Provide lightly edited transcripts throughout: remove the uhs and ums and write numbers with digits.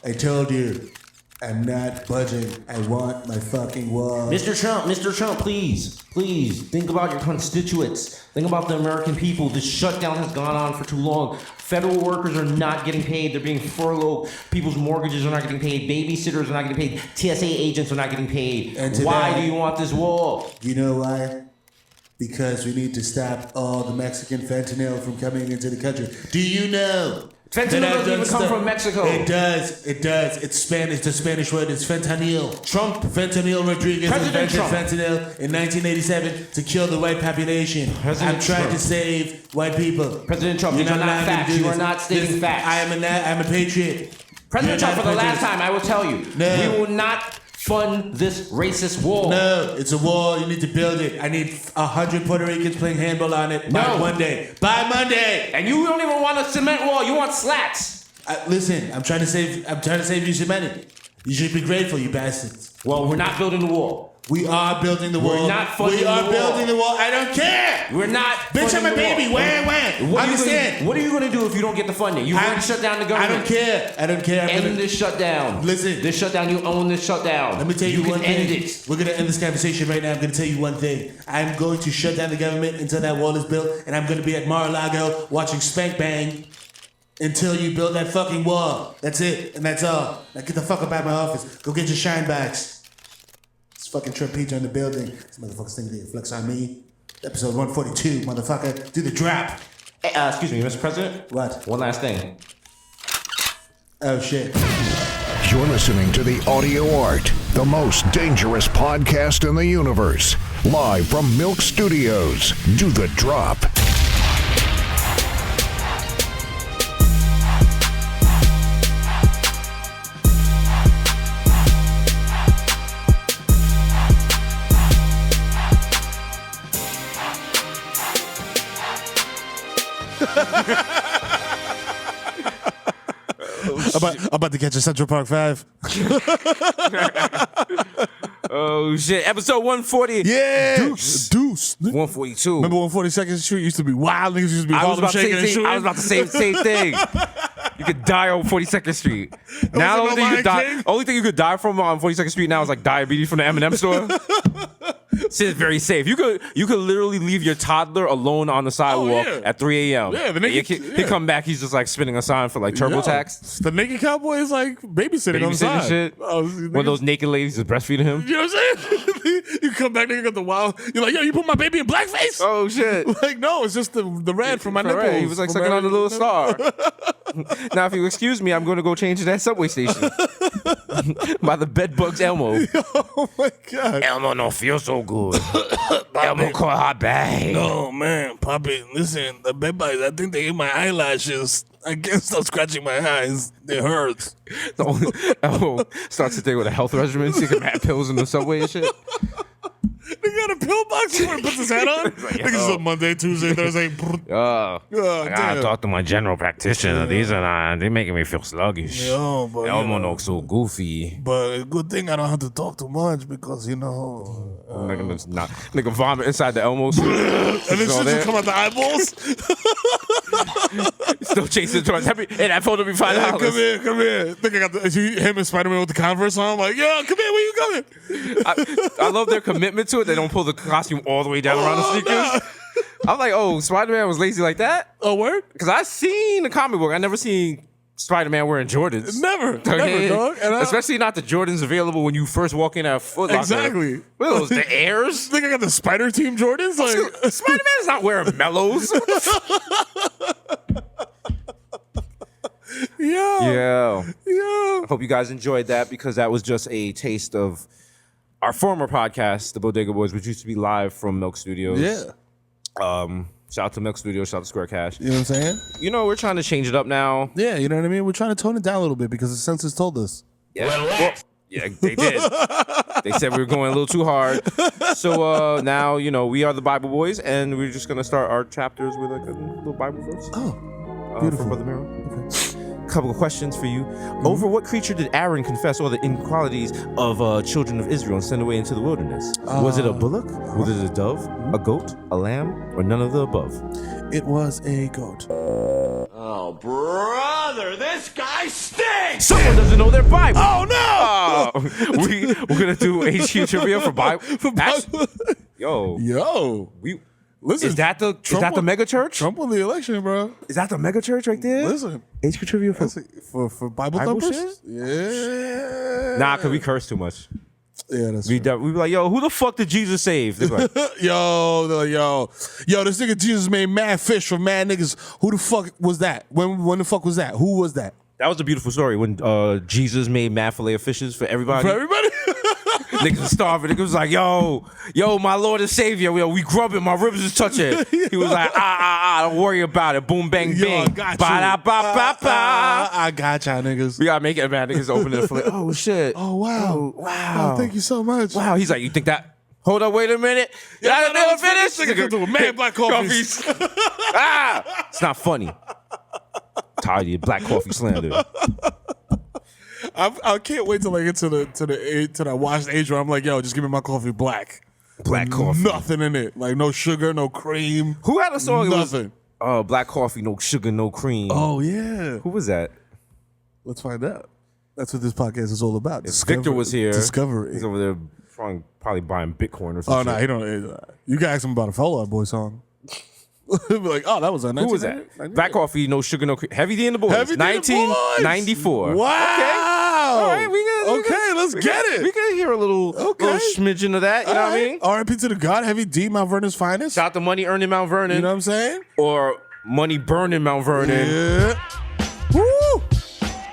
I told you. I'm not budging. I want my fucking wall. Mr. Trump, please think about your constituents. Think about the American people. This shutdown has gone on for too long. Federal workers are not getting paid. They're being furloughed. People's mortgages are not getting paid. Babysitters are not getting paid. TSA agents are not getting paid. And why do you want this wall? You know why? Because we need to stop all the Mexican fentanyl from coming into the country. Do you know? Fentanyl doesn't even come from Mexico. It does. It's Spanish. The Spanish word is fentanyl. Fentanyl Rodriguez invented fentanyl in 1987 to kill the white population. I'm trying to save white people. President Trump, these are not facts. You are not stating facts. I'm a patriot. President Trump, for the last time, I will tell you, we will not fund this racist wall. No, it's a wall. You need to build it. I need 100 Puerto Ricans playing handball on it by Monday. By Monday. And you don't even want a cement wall. You want slats. Listen, I'm trying to save you humanity. You should be grateful, you bastards. Well, we're not building the wall. We are building the wall. We're not funding the wall. We are building the wall. I don't care. We're not. Bitch, I'm a baby. When? Understand? What are you going to do if you don't get the funding? You want to shut down the government. I don't care. End this shutdown. Listen. This shutdown, you own this shutdown. Let me tell you one thing. End it. We're going to end this conversation right now. I'm going to tell you one thing. I'm going to shut down the government until that wall is built, and I'm going to be at Mar-a-Lago watching Spank Bang until you build that fucking wall. That's it, and that's all. Now get the fuck up out of my office. Go get your shine box. Fucking Trump Peter in the building. This motherfucker's thinking they flex on me. Episode 142, motherfucker. Do the drop. Hey, excuse me, Mr. President. What? One last thing. Oh, shit. You're listening to The Audio Art, the most dangerous podcast in the universe. Live from Milk Studios. Do the drop. I'm about to catch a Central Park 5. Oh shit! Episode 140. Yeah, Deuce. 142. Remember 142nd Street used to be wild. Niggas used to be Harlem shaking and shooting. I was about to say the same thing. You could die on 42nd Street. Now the only thing you could die from on 42nd Street now is like diabetes from the M&M store. Shit is very safe. You could literally leave your toddler alone on the sidewalk at 3 a.m. Yeah, the naked, he come back. He's just like spinning a sign for like TurboTax. The naked cowboy is like babysitting on the side. Shit. One of those naked ladies is breastfeeding him. You know what I'm saying? You come back, nigga, got the wild. You're like, yo, you put my baby in blackface? Oh shit! Like, no, it's just the red from my nipples. He was like sucking on the little star. Now, if you excuse me, I'm going to go change to that subway station by the bedbugs Elmo. Oh my god, Elmo don't feel so good. Elmo caught her bag. No man, Poppy, listen, the bedbugs. I think they ate my eyelashes. I can't stop scratching my eyes. It hurts. Elmo starts the day with a health regimen, taking mad pills in the subway and shit. They got a pill box where he puts his hat on. Niggas on Monday, Tuesday, Thursday. I gotta talk to my general practitioner. These are not, they making me feel sluggish. Elmo looks so goofy. But good thing I don't have to talk too much because, you know. Nigga vomit inside the Elmo suit. And then shit just come out the eyeballs. Still chasing towards happy. Hey, that phone will be $5. Hey, come here. I think I got him and Spider-Man with the Converse on. I'm like, yo, come here, where you going? I love their commitment to it. They don't pull the costume all the way down around the sneakers. No. I'm like, oh, Spider-Man was lazy like that? Oh, word? Because I seen the comic book. I never seen Spider-Man wearing Jordans. Never, dog. Especially not the Jordans available when you first walk in at Foot Locker. Exactly. What are those, the Airs? I think I got the Spider Team Jordans. Like Spider-Man's not wearing Mellows. Yeah. I hope you guys enjoyed that because that was just a taste of our former podcast, the Bodega Boys, which used to be live from Milk Studios. Yeah. Shout out to Milk Studios, shout out to Square Cash. You know what I'm saying? You know, we're trying to change it up now. Yeah, you know what I mean? We're trying to tone it down a little bit because the census told us. Yeah. Well, yeah, they did. They said we were going a little too hard. So now, you know, we are the Bible Boys, and we're just going to start our chapters with like a little Bible verse. Oh, beautiful. From Brother Mero. Okay. Couple of questions for you. Over what creature did Aaron confess all the inequalities of children of Israel and send away into the wilderness? Was it a bullock? Was it a dove? A goat? A lamb? Or none of the above? It was a goat. Oh, brother, this guy stinks! shit! Someone doesn't know their Bible. Oh no! We're gonna do HQ trivia for Bible. Yo, Listen, is that the mega church? Trump won the election, bro. Is that the mega church right there? Listen, HQ trivia for Bible Bible thumpers? shit? Yeah. Nah, cause we curse too much. Yeah, that's We true. be like, yo, who the fuck did Jesus save? They're like, Yo, this nigga Jesus made mad fish for mad niggas. Who the fuck was that? When the fuck was that? Who was that? that was a beautiful story when Jesus made mad fillet of fishes for everybody. For everybody? Niggas was starving. Niggas was like, yo, my Lord and Savior, yo, we grubbing, my ribs is touching. He was like, don't worry about it. Boom, bang, Yo, bing. I got you. Ba-da-ba-ba-ba. I got y'all niggas. We gotta make it, man. Niggas open it for like, oh shit. Oh, wow. Wow. Oh, thank you so much. Wow. He's like, you think that? Hold up, wait a minute. Yeah, I no, didn't finish. Nigga come to a man black coffees. It's not funny. Tired of your black coffee slander. I can't wait till I get to that washed age where I'm like, yo, just give me my coffee black. Black coffee. Nothing in it. Like no sugar, no cream. Who had a song? Nothing. Black coffee, no sugar, no cream. Oh yeah. Who was that? Let's find out. That's what this podcast is all about. Victor was here. Discovery. He's over there probably buying Bitcoin or something. Oh no, he don't. You can ask him about a Fall Out Boy song. Be like, oh, that was a Who was that? Black coffee, no sugar, no cream. Heavy D and the Boys. Heavy D and the Boys. 1994. Wow. All right, let's get it. We can hear a little smidgen of that. You know what I mean? R.I.P. to the God, Heavy D, Mount Vernon's finest. Shout out to Money Earning Mount Vernon. You know what I'm saying? Or Money Burning Mount Vernon. Yeah. Woo!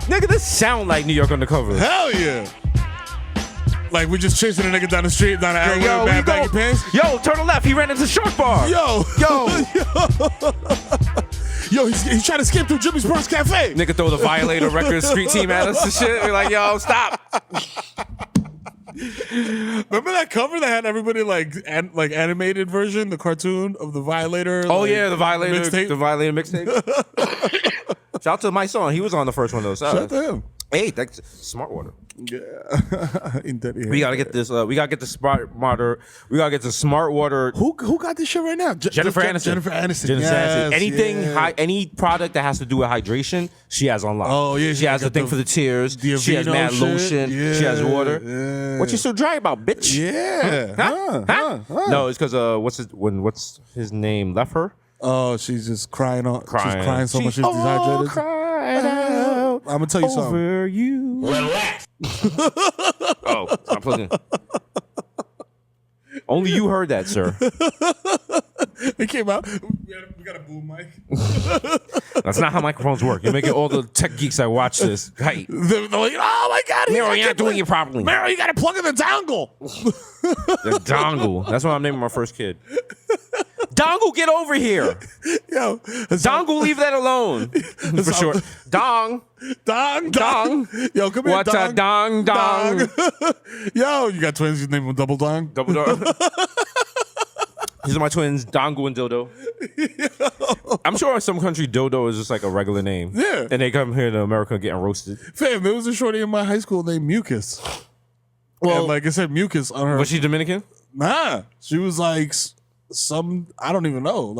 Nigga, this sound like New York Undercover. Hell yeah. Like we just chasing a nigga down the street, down the alley with Yo, bad baggy pants. Yo, turn to left. He ran into Shark Bar. Yo. Yo, he's trying to skip through Jimmy's Bronx Cafe. Nigga throw the Violator Records street team at us and shit. We're like, yo, stop. Remember that cover that had everybody like animated version, the cartoon of the Violator? Oh like, yeah, the Violator mixtape? The Violator mixtape. Shout out to my son. He was on the first one though. Shout out to him. Hey, that's Smart Water. Yeah. We gotta get this. We gotta get the Smart Water. We gotta get the Smart Water. Who got this shit right now? Jennifer Aniston. Jennifer Aniston. Yes, anything, yeah. any product that has to do with hydration, she has on lock. Oh yeah, she has the thing for the tears. She has mad shit. lotion. Yeah. She has water. Yeah. What you so dry about, bitch? Yeah. Huh? No, it's because what's his name left her. Oh, she's just crying on. She's crying so much she's all dehydrated. cried out I'm gonna tell you something. over you. Relax. Oh, I'm plugging. Only you heard that, sir. It came out. We got a boom mic. That's not how microphones work. You're making all the tech geeks that watch this. Hey, They're like, oh my God, Mero, you're not doing it properly. Mero, you gotta plug in the dongle. The dongle. That's what I'm naming my first kid. Dongle, get over here. Yo, Dongle, leave that alone. For short. Dong. Dong. Yo, come here. What's a dong dong? Yo, you got twins. You name them Double Dong. Double dong. These are my twins, Dongle and Dildo. I'm sure in some country, Dildo is just like a regular name. Yeah. And they come here to America getting roasted. Fam, there was a shorty in my high school named Mucus. Well, and like I said, Mucus on her. Was she Dominican? Nah, she was like some. I don't even know.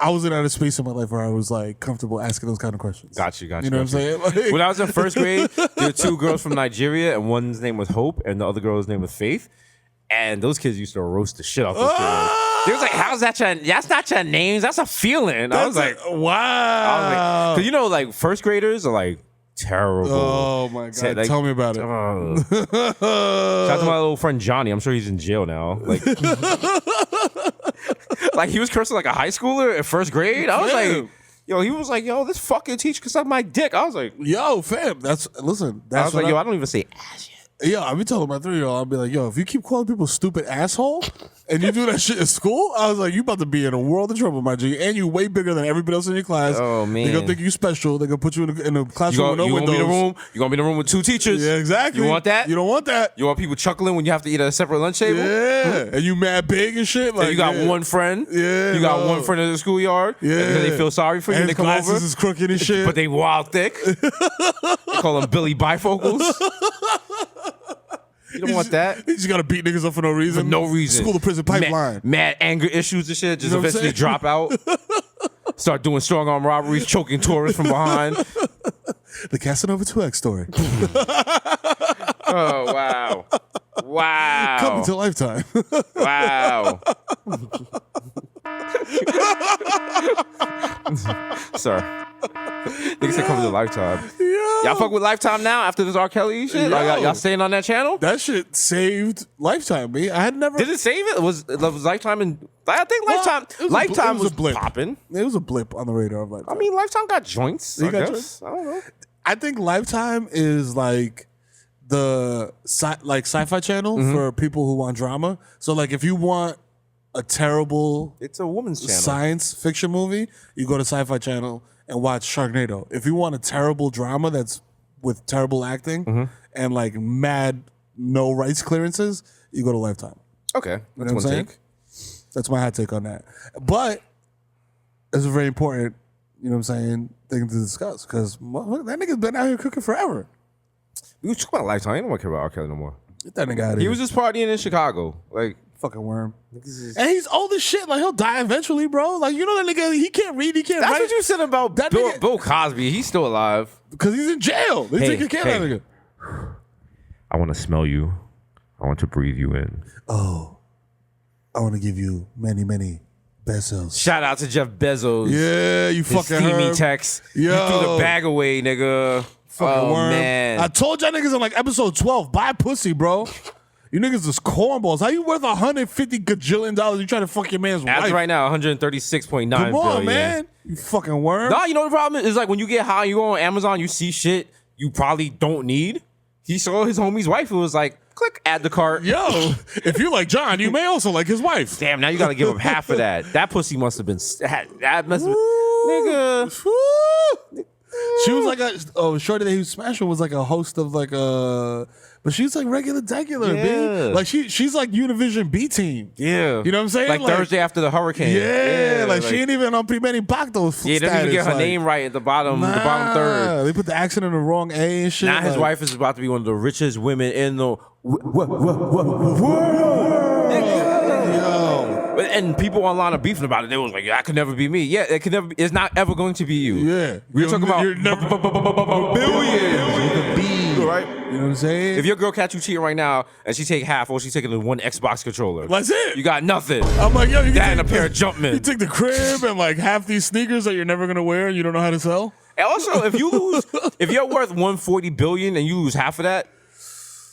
I wasn't at a space in my life where I was like comfortable asking those kind of questions. Got you. You know what I'm saying? Like, when I was in first grade, there were two girls from Nigeria, and one's name was Hope, and the other girl's name was Faith. And those kids used to roast the shit out those kids. They was like, "How's that your? That's not your names. That's a feeling." I was like, "Wow." I was like, because you know, like first graders are like terrible. Oh my God! Like, tell me about it. Shout out to my little friend Johnny. I'm sure he's in jail now. Like, like he was cursing like a high schooler in first grade. I was like, yo, he was like, yo, this fucking teacher can suck my dick. I was like, yo, fam, that's I was what like, yo, I don't even say ass yet. Yeah, I be telling my 3-year-old, I'll be like, yo, if you keep calling people stupid asshole and you do that shit in school, I was like, you about to be in a world of trouble, my G. And you way bigger than everybody else in your class. Oh, man. They're going to think you special. They're going to put you in a classroom with no windows. You're going to be in a room with two teachers. Yeah, exactly. You want that? You don't want that. You want people chuckling when you have to eat at a separate lunch table? Yeah. And you mad big and shit. Like, and you got one friend. Yeah. You got one friend in the schoolyard. Yeah. And they feel sorry for you and and they come over. glasses is crooked and shit. But they wild thick. They call them Billy Bifocals. You don't want that. You just gotta beat niggas up for no reason. For no reason. School to prison pipeline. Mad anger issues and shit. Just You know what I'm eventually saying? drop out. Start doing strong arm robberies, choking tourists from behind. The Casanova 2X story. Oh, wow. Wow. Coming to Lifetime. Wow. Sorry. Niggas said coming to Lifetime. Yeah. Y'all fuck with Lifetime now after this R. Kelly shit? Like, y'all staying on that channel? That shit saved Lifetime, me. I had never. Did it save it? Was Lifetime in... I think Lifetime was blip. popping. It was a blip on the radar of Lifetime. I mean, Lifetime got joints, I guess. I don't know. I think Lifetime is like the sci-fi channel for people who want drama. So like if you want a terrible It's a woman's channel. science fiction movie, you go to Sci-Fi Channel and watch Sharknado. If you want a terrible drama that's with terrible acting and like mad no rights clearances, you go to Lifetime. Okay. You know That's what I'm one saying? take. That's my hot take on that. But it's a very important, you know what I'm saying, thing to discuss because that nigga's been out here cooking forever. We was talking about Lifetime. I don't want to care about R. Kelly no more. Get that nigga out of He here. was just partying in Chicago. Like, fucking worm. And he's old as shit. Like, he'll die eventually, bro. Like, you know that nigga, he can't read, he can't that's write. what you said about That Bill, nigga- Bill Cosby. He's still alive. Because he's in jail. They Hey, take care of that hey. nigga. I want to smell you. I want to breathe you in. Oh, I want to give you many, many besos. Shout out to Jeff Bezos. Yeah, you His fucking steamy heard. text. Yo. You threw the bag away, nigga. Fucking Oh, worm. man. I told y'all niggas in like episode 12, buy pussy, bro. You niggas is cornballs. How you worth $150 gajillion? You trying to fuck your man's As wife? of right now, 136.9 Come on, billion. man. You fucking worm. No, you know the problem is like when you get high, you go on Amazon, you see shit you probably don't need. He saw his homie's wife. It was like, click, add the cart. Yo, if you like John, you may also like his wife. Damn, now you got to give up half of that. That pussy must have been. That must have been. Nigga. Woo. She was like shorty that he was smashing was like a host of like but she's like regular degular, Yeah. B. Like she's like Univision B team. Yeah. You know what I'm saying? Like Thursday after the hurricane. Yeah, like she ain't even on Primera Impacto. Yeah, didn't even get her name right at the bottom third. They put the accent in the wrong A and shit. Now his like- wife is about to be one of the richest women in the world. And people online are beefing about it. They was like, "That could never be me." Yeah, it could never. It's not ever going to be you. Yeah. we're talking about you're never billions with a B, right? You know what I'm saying? If your girl catch you cheating right now and she take half, or she taking the one Xbox controller, That's it. You got nothing. I'm like, yo, you That can and a take pair of Jumpmen. You take the crib and like half these sneakers that you're never gonna wear and you don't know how to sell. And also, if you're worth 140 billion and you lose half of that,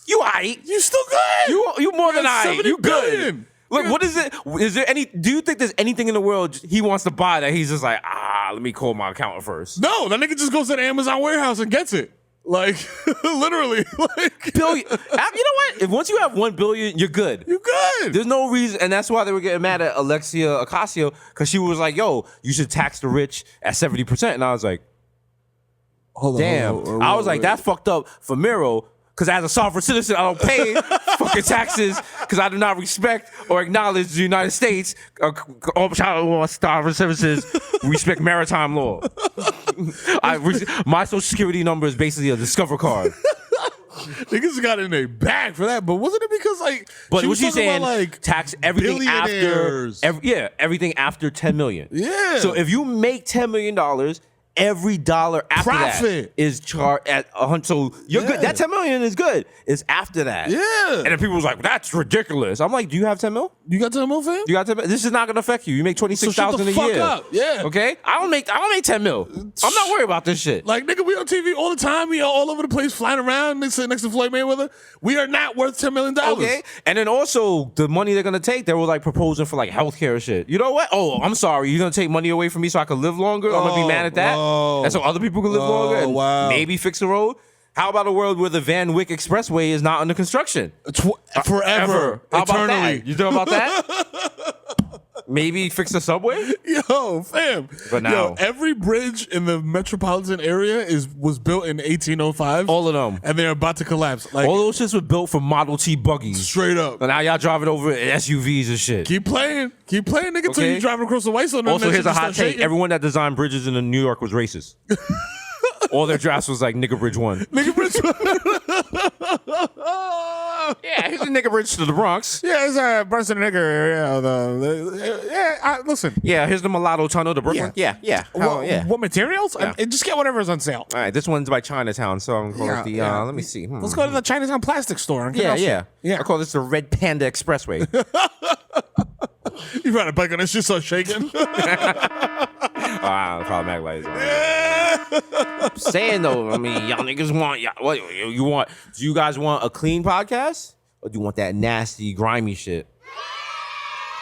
you aight. You still good. You more than You're aight. 70 You good. billion. Look, what is it? Is there any? Do you think there's anything in the world he wants to buy that he's just like, let me call my accountant first? No, that nigga just goes to the Amazon warehouse and gets it. Like literally, like Billion. You know what? If once you have 1 billion, you're good. you good. There's no reason, and that's why they were getting mad at Alexia Ocasio because she was like, "Yo, you should tax the rich at 70%," and I was like, Hold on, "Damn!" hold on, I was like, wait. "That's fucked up for Mero." Because as a sovereign citizen, I don't pay fucking taxes because I do not respect or acknowledge the United States. Sovereign citizens respect maritime law. My social security number is basically a Discover card. Niggas got in a bag for that, but wasn't it because like? But she what was you talking saying? about, like Tax everything after, billionaires. everything after 10 million. Yeah. So if you make $10 million, every dollar after Profit. that is charged at 100. So you're good. That 10 million is good. It's after that. Yeah. And then people was like, "That's ridiculous." I'm like, "Do you have 10 mil? You got 10 mil, fam? You got 10 mil? This is not gonna affect you. You make 26,000 So a shut the year. fuck up. Yeah. Okay. I don't make 10 mil. I'm not worried about this shit. Like, nigga, we on TV all the time. We all over the place flying around next to Floyd Mayweather. We are not worth $10 million. Okay, and then also the money they're gonna take, they were like proposing for like healthcare shit. You know what? Oh, I'm sorry, you're gonna take money away from me so I can live longer. I'm gonna be mad at that, and so other people can live longer and maybe fix the road. How about a world where the Van Wyck Expressway is not under construction Forever. How about Eternally. that? You know about that? Maybe fix the subway. Yo, fam. But now- Yo, every bridge in the metropolitan area was built in 1805. All of them. And they're about to collapse. Like, All those shits were built for Model T buggies. straight up. And now y'all driving over in SUVs and shit. Keep playing, nigga, till Okay. you driving across the white zone. Also, here's a hot take. Everyone that designed bridges in New York was racist. All their drafts was like nigga bridge 1. Nigga, bridge. Yeah, he's a nigga bridge to the Bronx. Yeah, it's a Bronx and nigger. Listen. Yeah, here's the mulatto tunnel to Brooklyn. Yeah. What materials? Yeah. Just get whatever's on sale. All right, this one's by Chinatown, so I'm calling it the. Let me see. Let's go to the Chinatown plastic store. And Yeah. I call this the Red Panda Expressway. You ride a bike on this shit, so shaking. Problematic lights. I'm saying though, I mean, y'all niggas want what you want? Do you guys want a clean podcast, or do you want that nasty, grimy shit?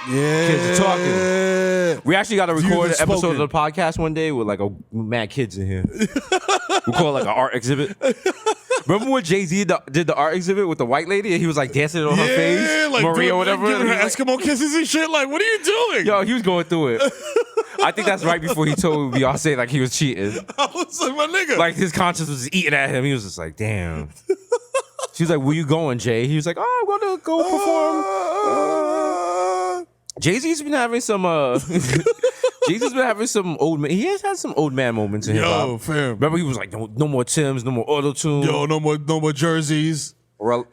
Yeah. Kids are talking. We actually got to record an episode spoken. of the podcast one day with like mad kids in here. We call it like an art exhibit. Remember when Jay-Z did the art exhibit with the white lady and he was like dancing on her face? Like Maria or whatever. Giving her And he was Eskimo kisses and shit. Like, what are you doing? Yo, he was going through it. I think that's right before he told Beyonce like he was cheating. I was like, my nigga. Like his conscience was eating at him. He was just like, damn. She was like, where you going, Jay? He was like, I'm going to go perform. Jay-Z's been having some Jay-Z's been having some old man. He has had some old man moments in hip hop. Yo, fam. Remember he was like, no more Timbs, no more auto-tune. Yo, no more jerseys. Relax.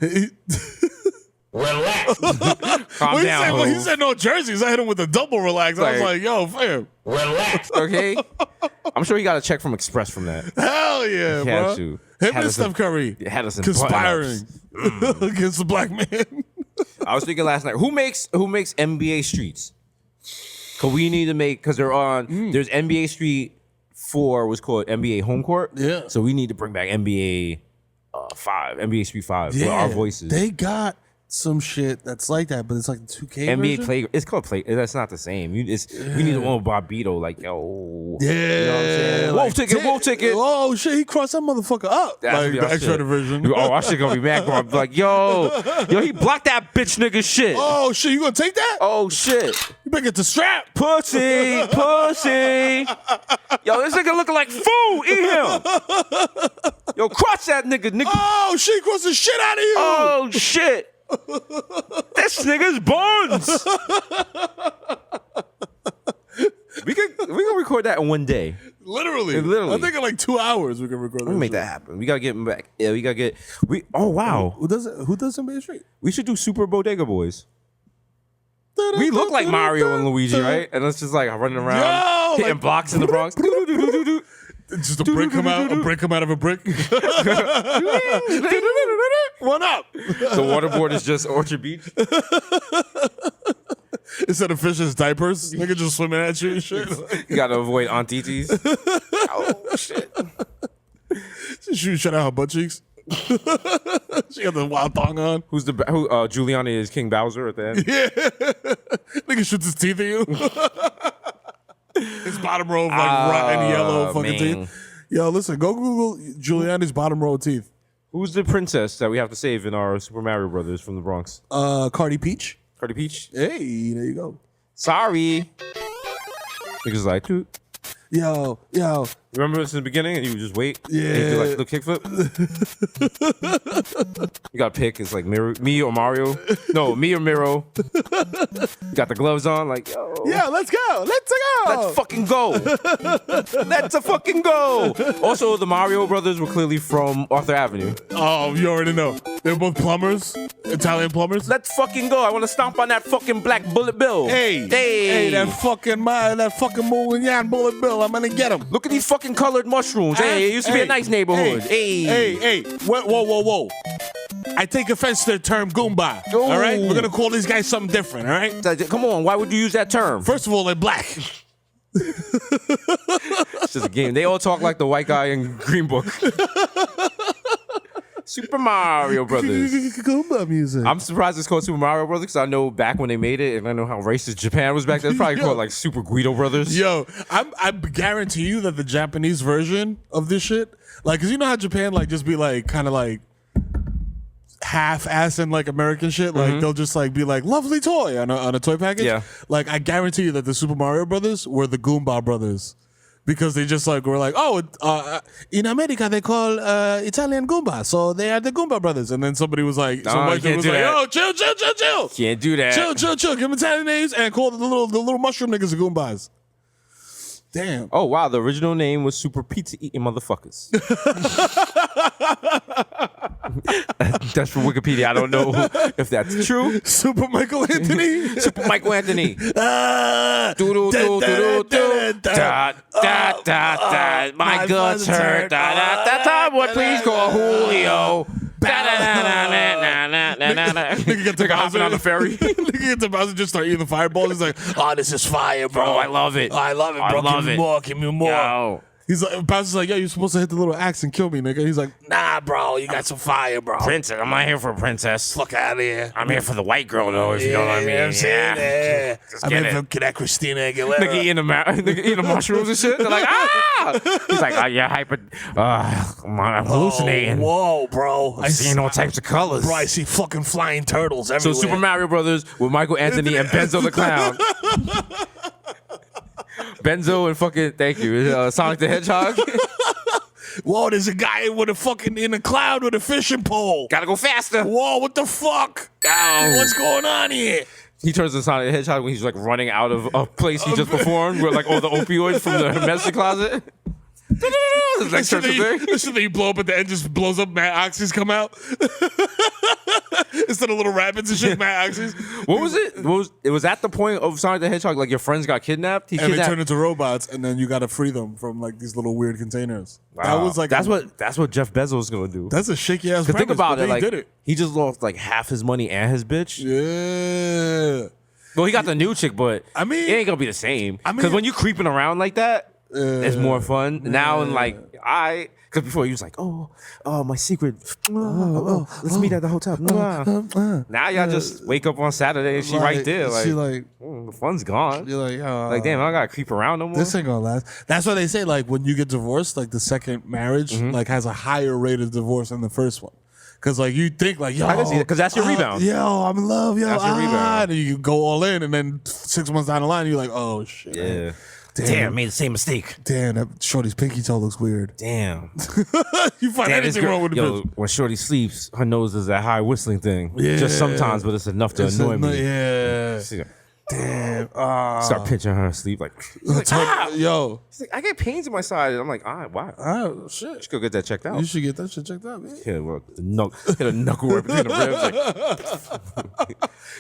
Calm When down. he said no jerseys, I hit him with a double relax. I was Like- like, yo, fam. Relax. Okay. I'm sure he got a check from Express from that. Hell yeah, He had bro. to. Him Had and us Steph in- Curry Had us in conspiring button-ups. against the black man. I was thinking last night, who makes NBA Streets? Cause we need to make, cause they're on. There's NBA Street 4 was called NBA Home Court. Yeah. So we need to bring back NBA 5, NBA Street 5 with our voices. They got some shit that's like that, but it's like the 2K NBA version. Play. It's called Play. That's not the same. We need the one with Bobito. Like yo. Yeah. You know what I'm saying? Wolf ticket. Oh shit, he crossed that motherfucker up. That's Like gonna be the our extra shit. version. Oh, our shit gonna be mad. Bro. I'm like, yo, he blocked that bitch nigga shit. Oh shit, you gonna take that? Oh shit. You better get the strap. Pussy. Yo, this nigga looking like food. Eat him. Yo, crush that nigga. Oh shit, he crossed the shit out of you. Oh shit. This nigga's buns. we can record that in one day. Literally. Literally. I think in like 2 hours we can record that. Let me make that happen. We gotta get him back. Yeah, we gotta get. Oh wow. Who does NBA Street? We should do Super Bodega Boys. We look like Mario and Luigi, right? And it's just like running around, Yo, hitting like- blocks in the Bronx. Just a brick come out of a brick. One up. The waterboard is just Orchard Beach. Instead of fish's diapers, nigga just swimming at you and shit. You gotta avoid Aunt Titi's. Oh shit! She shut out her butt cheeks. She got the wild thong on. Who? Giuliani is King Bowser at the end. Yeah. Nigga shoots his teeth at you. His bottom row of like rotten yellow fucking man. teeth. Yo, listen, go Google Giuliani's bottom row of teeth. Who's the princess that we have to save in our Super Mario Brothers from the Bronx? Cardi Peach. Cardi Peach. Hey, there you go. Sorry. Niggas like, dude. Yo. Remember this in the beginning, and you would just wait. Yeah. And you do like the kickflip. You got to pick. It's like me or Mario. No, me or Mero. Got the gloves on. Like, yo. Yeah, let's go. Let's fucking go. Let's fucking go. Also, the Mario brothers were clearly from Arthur Avenue. Oh, you already know. They're both plumbers, Italian plumbers. Let's fucking go. I want to stomp on that fucking black bullet bill. Hey, that fucking Moulignan bullet bill. I'm gonna get him. Look at these fucking colored mushrooms. Hey, it used to be a nice neighborhood. Hey. Whoa. I take offense to the term Goomba. Ooh. All right? We're gonna call these guys something different, all right? Come on, why would you use that term? First of all, they're black. It's just a game. They all talk like the white guy in Green Book. Super Mario Brothers. Goomba music. I'm surprised it's called Super Mario Brothers because I know back when they made it, and I know how racist Japan was back then. It's probably called like Super Guido Brothers. Yo, I guarantee you that the Japanese version of this shit, like, cause you know how Japan like just be like kind of like half-assing like American shit, like they'll just like be like lovely toy on a toy package. Yeah. Like I guarantee you that the Super Mario Brothers were the Goomba Brothers. Because they just like were like, in America they call Italian Goomba, so they are the Goomba Brothers. And then somebody was like, some white dude was like, "Yo, chill, Can't do that. chill. Give them Italian names and call the little mushroom niggas the Goombas." Damn. Oh wow, the original name was Super Pizza Eating Motherfuckers. That's from Wikipedia. I don't know if that's true. Super Michael Anthony. Super Michael Anthony. Ah, My guts hurt. Someone please call Julio. Nigga get to hopping on the ferry. Nigga get to Bowser, just start eating the fireball. He's like, oh, this is fire, bro. I love it. I love it, bro. I love Give me it. more. Give me more. Yo. He's like, Bowser's like, yo, you're supposed to hit the little axe and kill me, nigga. He's like, nah, bro, you got some fire, bro. Princess. I'm not here for a princess. Fuck out of here. I'm here for the white girl, though, if you know what I mean. You know what I'm saying? Yeah. Just I'm get here it. for that Christina Aguilera. Nigga eating the mushrooms and shit. They're like, ah! He's like, oh, yeah, I'm hallucinating. Whoa, bro. I'm seeing all types of colors. Bro, I see fucking flying turtles So everywhere. Super Mario Brothers with Michael Anthony and Benzo the Clown. Benzo and fucking, thank you, Sonic the Hedgehog. Whoa, there's a guy with a fucking in a cloud with a fishing pole. Gotta go faster. Whoa, what the fuck? Ow. What's going on here? He turns into Sonic the Hedgehog when he's like running out of a place he just performed with like all the opioids from the medicine closet. It's like So church thing. that you blow up at the end, just blows up, mad oxys come out. Instead of little rabbits and shit, mad oxys. What was it? It was at the point of Sonic the Hedgehog, like your friends got kidnapped. He And they kidnapped. turn into robots, and then you gotta free them from like these little weird containers. That was like that's what Jeff Bezos is gonna do. That's a shaky ass. Cause think premise, about but it, they like did it. he just lost like half his money and his bitch. Yeah. Well, he got the new chick, but I mean- it ain't gonna be the same. I mean- Because when you creeping around like that, it's more fun. Now and like because before he was like, oh, my secret. Let's meet at the hotel. Now y'all just wake up on Saturday and she right there. Like, she like, the fun's gone. you're like, Like, damn, I don't gotta creep around no more. this ain't gonna last. That's why they say like when you get divorced, like the second marriage like has a higher rate of divorce than the first one. Cause like you think like, yo, I can see that, 'cause that's your rebound. Yo, I'm in love, yo. That's your rebound. And you go all in, and then 6 months down the line, you're like, oh shit. Yeah. Damn, Damn, I made the same mistake. Damn, that Shorty's pinky toe looks weird. Damn. You find Damn, this anything girl, wrong with the yo, bitch. when Shorty sleeps, her nose does that high whistling thing. Yeah. Just sometimes, but it's enough to annoy me. Yeah. She's like, Damn. start pinching her asleep. Like, Yo. she's like, I get pains in my side. I'm like, all right, wow. Oh shit. Let's go get that checked out. You should get that shit checked out, man. Hit a knuckle right between the ribs. Like,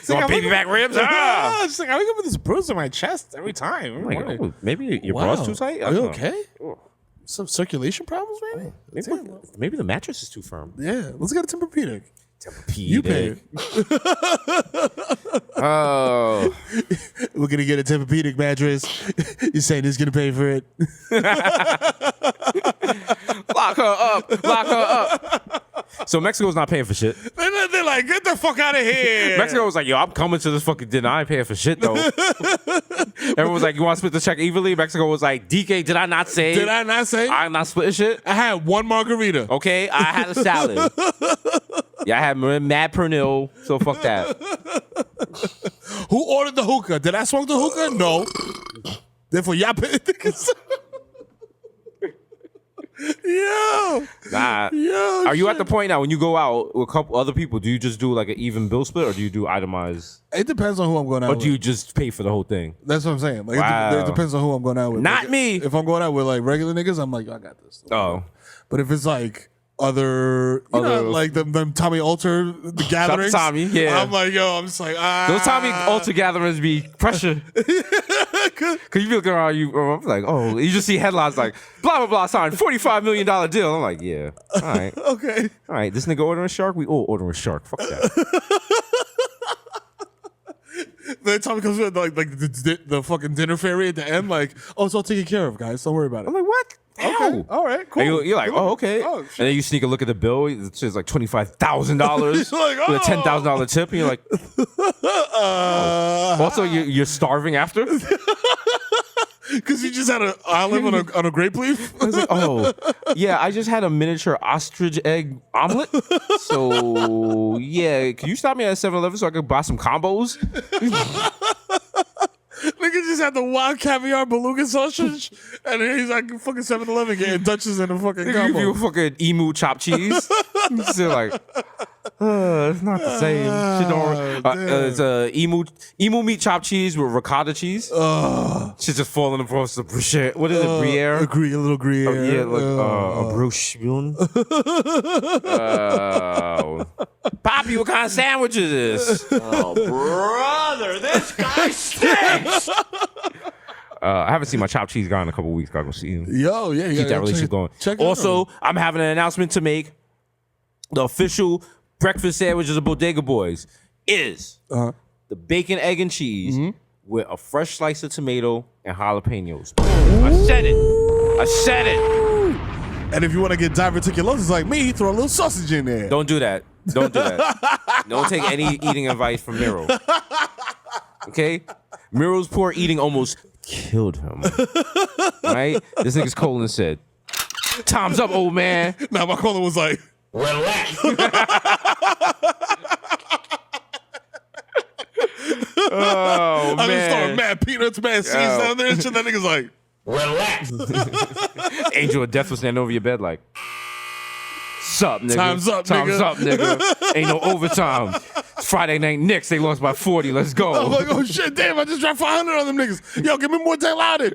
you want baby back ribs? Ah! She's like, I wake up with this bruise on my chest every time. I'm like, oh, maybe your bra's too tight. I Are you don't know. okay? Some circulation problems, maybe? Maybe the mattress is too firm. Yeah. Let's get a Tempur-Pedic. Tempur-Pedic. You pay. Oh. We're gonna get a Tempur-Pedic mattress. You're saying he's gonna pay for it? Lock her up. Lock her up. So Mexico's not paying for shit. They're like, get the fuck out of here. Mexico was like, yo, I'm coming to this fucking dinner. I ain't paying for shit, though. Everyone was like, you want to split the check evenly? Mexico was like, DK, did I not say? Did I not say? I'm not splitting shit. I had one margarita. Okay, I had a salad. Yeah, I had mad pernil, so fuck that. Who ordered the hookah? Did I smoke the hookah? No. Therefore, y'all pay. Yo. Nah. Yo. Are you at the point now when you go out with a couple other people, do you just do like an even bill split or do you do itemized? It depends on who I'm going out Or with. do you just pay for the whole thing? That's what I'm saying. Like, Wow. it depends on who I'm going out with. Not Like, me. If I'm going out with like regular niggas, I'm like, I got this. Oh. But if it's like other like them Tommy Alter the gatherings, Tommy, yeah. I'm like, yo, I'm just like, Those Tommy altar gatherings be pressure. Cause you look around, I'm like, oh, you just see headlines like, blah, blah, blah, signed $45 million deal. I'm like, yeah, all right. Okay. All right, this nigga ordering a shark, we all ordering a shark. Fuck that. Then Tommy comes with like the fucking dinner fairy at the end, like, oh, it's all taken care of, guys. Don't worry about it. I'm like, what? Okay. How? All right. Cool. And you're like, oh, okay. Oh, shit. And then you sneak a look at the bill. It says like $25,000 like, with a $10,000 tip. And you're like, also, you're starving after? Because you just had an olive on a grape leaf. I was like, oh, yeah, I just had a miniature ostrich egg omelet. So, yeah, can you stop me at 7-Eleven so I could buy some combos? Nigga just had the wild caviar beluga sausage, and then he's like fucking 7-Eleven getting Dutchess in a fucking They give you combo. fucking emu chopped cheese. So like, It's not the same. Shit don't. It's emu meat chopped cheese with ricotta cheese. Shit just falling across the shit. What is it? Gruyere. A little Gruyere. Yeah, like a bruschetta. Poppy, what kind of sandwich is this? Oh, brother, this guy stinks. I haven't seen my chopped cheese guy in a couple weeks. Gotta go see him. Yo, yeah, keep that relationship going. Also, I'm having an announcement to make. The official breakfast sandwiches of Bodega Boys is the bacon, egg, and cheese with a fresh slice of tomato and jalapenos. I said it. And if you want to get diverticulosis like me, throw a little sausage in there. Don't do that. Don't take any eating advice from Mero. Okay? Mero's poor eating almost killed him. Right? This nigga's colon said, "Time's up, old man." Now my colon was like, "Relax." Oh, I man. just throwing mad peanuts, mad seeds down there and shit. That nigga's like, "Relax." Angel of Death was standing over your bed like, "Sup, nigga? Time's up, nigga. Ain't no overtime. It's Friday night Knicks. They lost by 40. Let's go." I'm like, oh shit, damn! I just dropped 500 on them niggas. Yo, give me more Tay Loudon.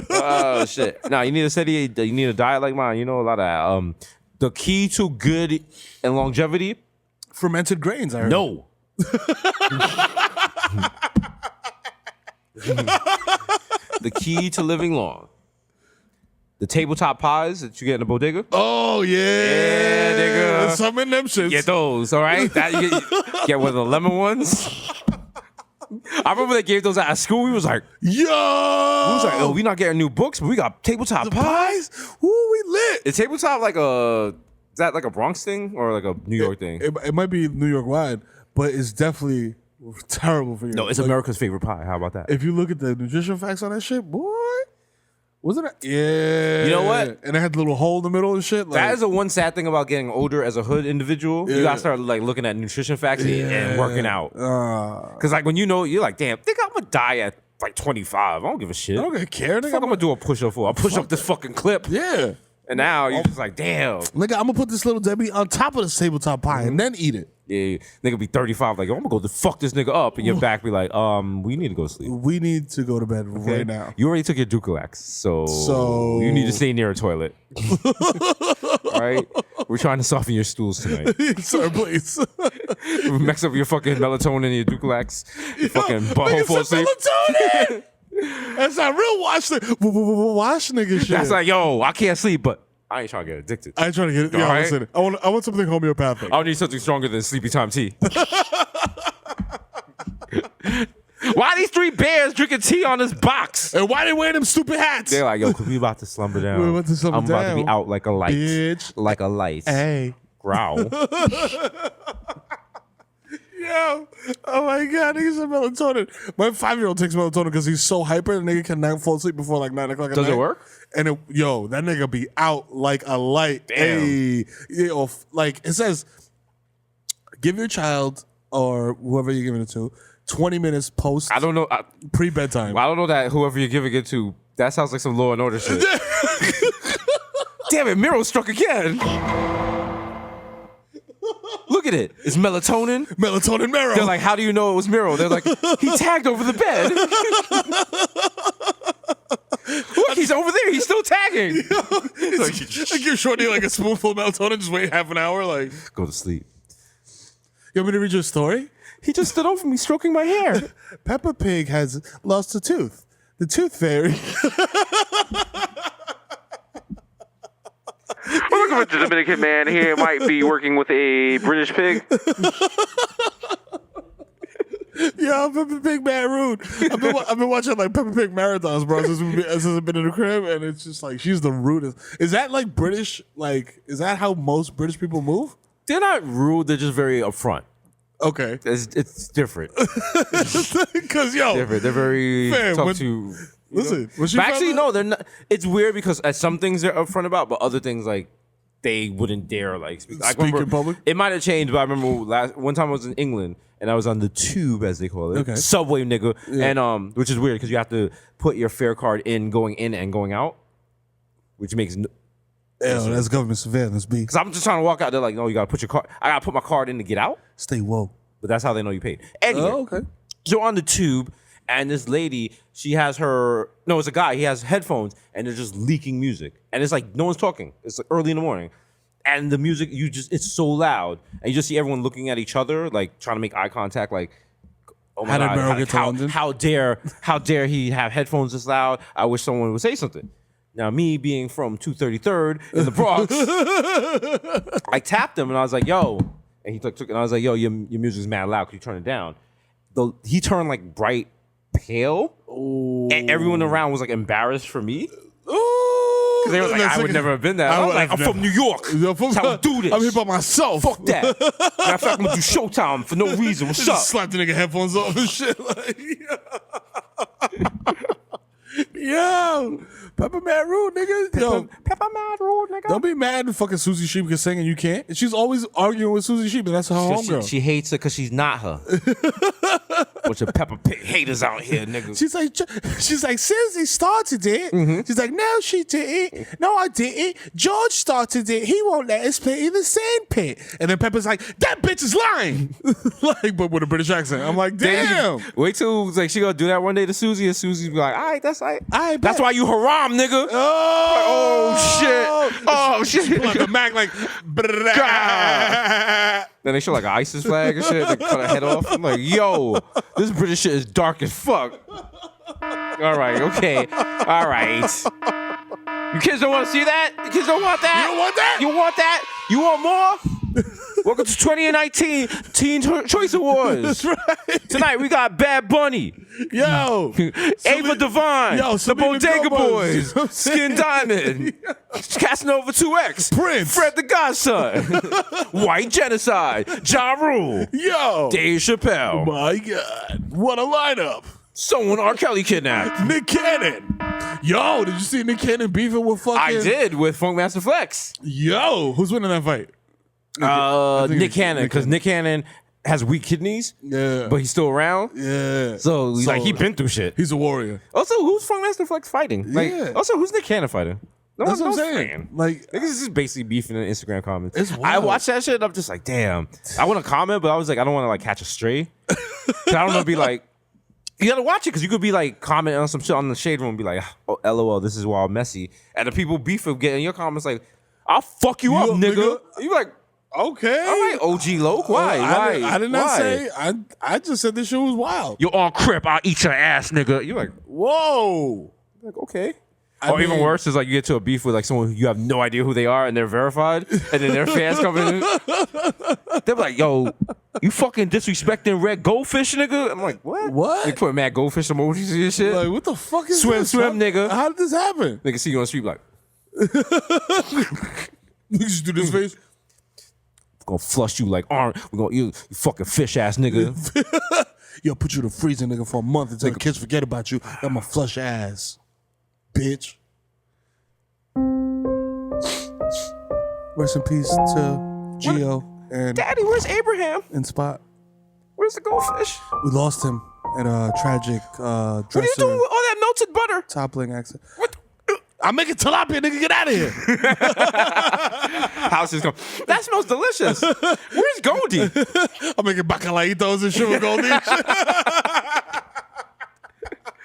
Oh shit! Now you need a diet like mine. You know a lot of the key to good and longevity. Fermented grains. I heard. No. The key to living long. The tabletop pies that you get in the bodega. Oh yeah, nigga. Some in them shits. Get those, all right? That you get one of the lemon ones. I remember they gave those out at school. We was like, yo. We was like, oh, we not getting new books, but we got tabletop pies. Ooh, we lit. Is tabletop is that like a Bronx thing or like a New York thing? It might be New York wide, but it's definitely terrible for you. No, it's like, America's favorite pie. How about that? If you look at the nutrition facts on that shit, boy. Wasn't it? Yeah. You know what? And it had the little hole in the middle and shit. Like, that is the one sad thing about getting older as a hood individual. Yeah. You gotta start like looking at nutrition facts and working out. Cause like when you know, you're like, damn, think I'm gonna die at like 25. I don't give a shit. I don't care. What the fuck I'm gonna do a push up for? I'll push up this fucking clip. Yeah. And now you're just like, damn. Nigga, I'm gonna put this little Debbie on top of this tabletop pie and then eat it. Yeah, nigga be 35, like, yo, I'm gonna go fuck this nigga up, and your back be like, we need to go sleep. We need to go to bed right now. You already took your Dukalax, so you need to stay near a toilet. All right? We're trying to soften your stools tonight. Sir, please. Mix up your fucking melatonin and your Dukalax. Your fucking butthole full of sleep. Melatonin! That's not real wash nigga shit. That's like, yo, I can't sleep, but I ain't trying to get addicted. I ain't trying to get it. Yeah, right? listen, I want something homeopathic. I need something stronger than sleepy time tea. Why these three bears drinking tea on this box? And why they wearing them stupid hats? They're like, yo, cause we about to slumber down. We're about to slumber I'm about down. to be out like a light. Bitch. Like a light. Hey. Growl. Yo, oh my god, niggas have melatonin. My 5-year-old takes melatonin because he's so hyper, the nigga cannot fall asleep before like 9 o'clock at night. Does it work? And that nigga be out like a light. Damn. Hey, like it says, give your child or whoever you're giving it to 20 minutes post. I don't know. Pre-bedtime. I don't know that whoever you're giving it to, that sounds like some Law and Order shit. Damn it, Mero struck again. Look at it. It's melatonin. Melatonin Mero. They're like, how do you know it was Mero? They're like, he tagged over the bed. Look, he's over there. He's still tagging. I give Shorty like a spoonful of melatonin, just wait half an hour, like. Go to sleep. You want me to read you a story? He just stood over me stroking my hair. Peppa Pig has lost a tooth. The tooth fairy. We're looking for the Dominican man here. Might be working with a British pig. Yeah, Peppa Pig mad rude. I've been watching like Peppa Pig marathons, bro, since I've been in the crib, and it's just like she's the rudest. Is that like British? Like, is that how most British people move? They're not rude. They're just very upfront. Okay, It's different. Because They're very Fam, to. Listen, was she But actually, no, they're not. It's weird because at some things they're upfront about, but other things like they wouldn't dare like speak. I remember, in public? It might have changed, but I remember one time I was in England and I was on the tube, as they call it, Okay. subway nigga, and which is weird because you have to put your fare card in going in and going out, which makes That's government surveillance, B. Because I'm just trying to walk out. They're like, no, you got to put your card. I got to put my card in to get out. Stay woke. But that's how they know you paid. Anyway, okay. So on the tube, and this lady, she has it's a guy. He has headphones, and they're just leaking music. And it's like, no one's talking. It's like early in the morning. And the music, it's so loud. And you just see everyone looking at each other, like trying to make eye contact, like, oh my How did God, Mero get to London? how dare he have headphones this loud? I wish someone would say something. Now, me being from 233rd in the Bronx, I tapped him and I was like, yo. And he took and I was like, yo, your music's mad loud. Could you turn it down? He turned like bright pale. Ooh. And everyone around was like embarrassed for me. Because they were like, I would never have been there. I was like, I'm from New York. That's how I do this. I'm here by myself. Fuck that. Matter of fact, I'm going to do Showtime for no reason. What's up? Just slap the nigga headphones off and shit. Like, yo. Pepper mad rude, nigga. Pepper mad rude, nigga. Don't be mad that fucking Susie Sheep can sing and you can't. And she's always arguing with Susie Sheep, and that's her homegirl. She hates her because she's not her. Bunch of Peppa Pig haters out here, nigga. She's like, Susie started it. Mm-hmm. She's like, no, she didn't. No, I didn't. George started it. He won't let us play in the sand pit. And then Peppa's like, that bitch is lying. Like, but with a British accent. I'm like, damn. Wait till like she gonna do that one day to Susie, and Susie be like, all right, that's all right. That's why you haram, nigga. Oh shit. Like a Mac, like, then they show like an ISIS flag and shit. They cut her head off. I'm like, yo, this British shit is dark as fuck. All right, okay. All right. You kids don't want to see that? You kids don't want that? You don't want that? You want that? You want more? Welcome to 2019 Teen Choice Awards. That's right. Tonight we got Bad Bunny. Yo. Ava Devine. Yo, the Bodega Boys. Skin Diamond. Casanova 2X. Prince. Fred the Godson. White Genocide. Ja Rule. Yo. Dave Chappelle. My God. What a lineup. Someone R. Kelly kidnapped. Nick Cannon. Yo, did you see Nick Cannon beefing with fucking... I did, with Funkmaster Flex. Yo, who's winning that fight? Nick Cannon, because Nick Cannon has weak kidneys, but he's still around. Yeah. So like he been through shit. He's a warrior. Also, who's Funkmaster Flex fighting? Like, Yeah. also, who's Nick Cannon fighting? No That's one's what I'm saying. fan. Like, Niggas is just basically beefing in the Instagram comments. It's I wild. watched that shit and I'm just like, damn. I want to comment, but I was like, I don't want to like catch a stray. 'Cause I don't want to be like, you gotta watch it because you could be like commenting on some shit on the shade room and be like, oh, LOL, this is wild messy. And the people beef of getting your comments like, I'll fuck you up, nigga. You like, okay. all right, OG Loke. Why? I did not Why? say. I just said this shit was wild. You're on crip. I'll eat your ass, nigga. You're like, Whoa. like okay. I Even mean- worse is like you get to a beef with like someone who you have no idea who they are and they're verified, and then their fans come in. They're like, "Yo, you fucking disrespecting red goldfish, nigga." I'm like, "What? What? They put mad goldfish emojis and shit. Like, what the fuck is Swim, this? swim, nigga. How did this happen? Nigga see you on the street like, You just do this face. "We're gonna flush you like orange. We're gonna you fucking fish ass nigga." Yo, put you in the freezer, nigga, for a month until the kids forget about you. I'm a flush ass, bitch. Rest in peace to Gio and Daddy, where's Abraham? and Spot. Where's the goldfish? We lost him in a tragic dresser What are you doing with all that melted butter? toppling accident. What? I'm making tilapia, nigga. Get out of here. House is going. That smells delicious. Where's Goldie? I'm making bacalaitos and shit with Goldie.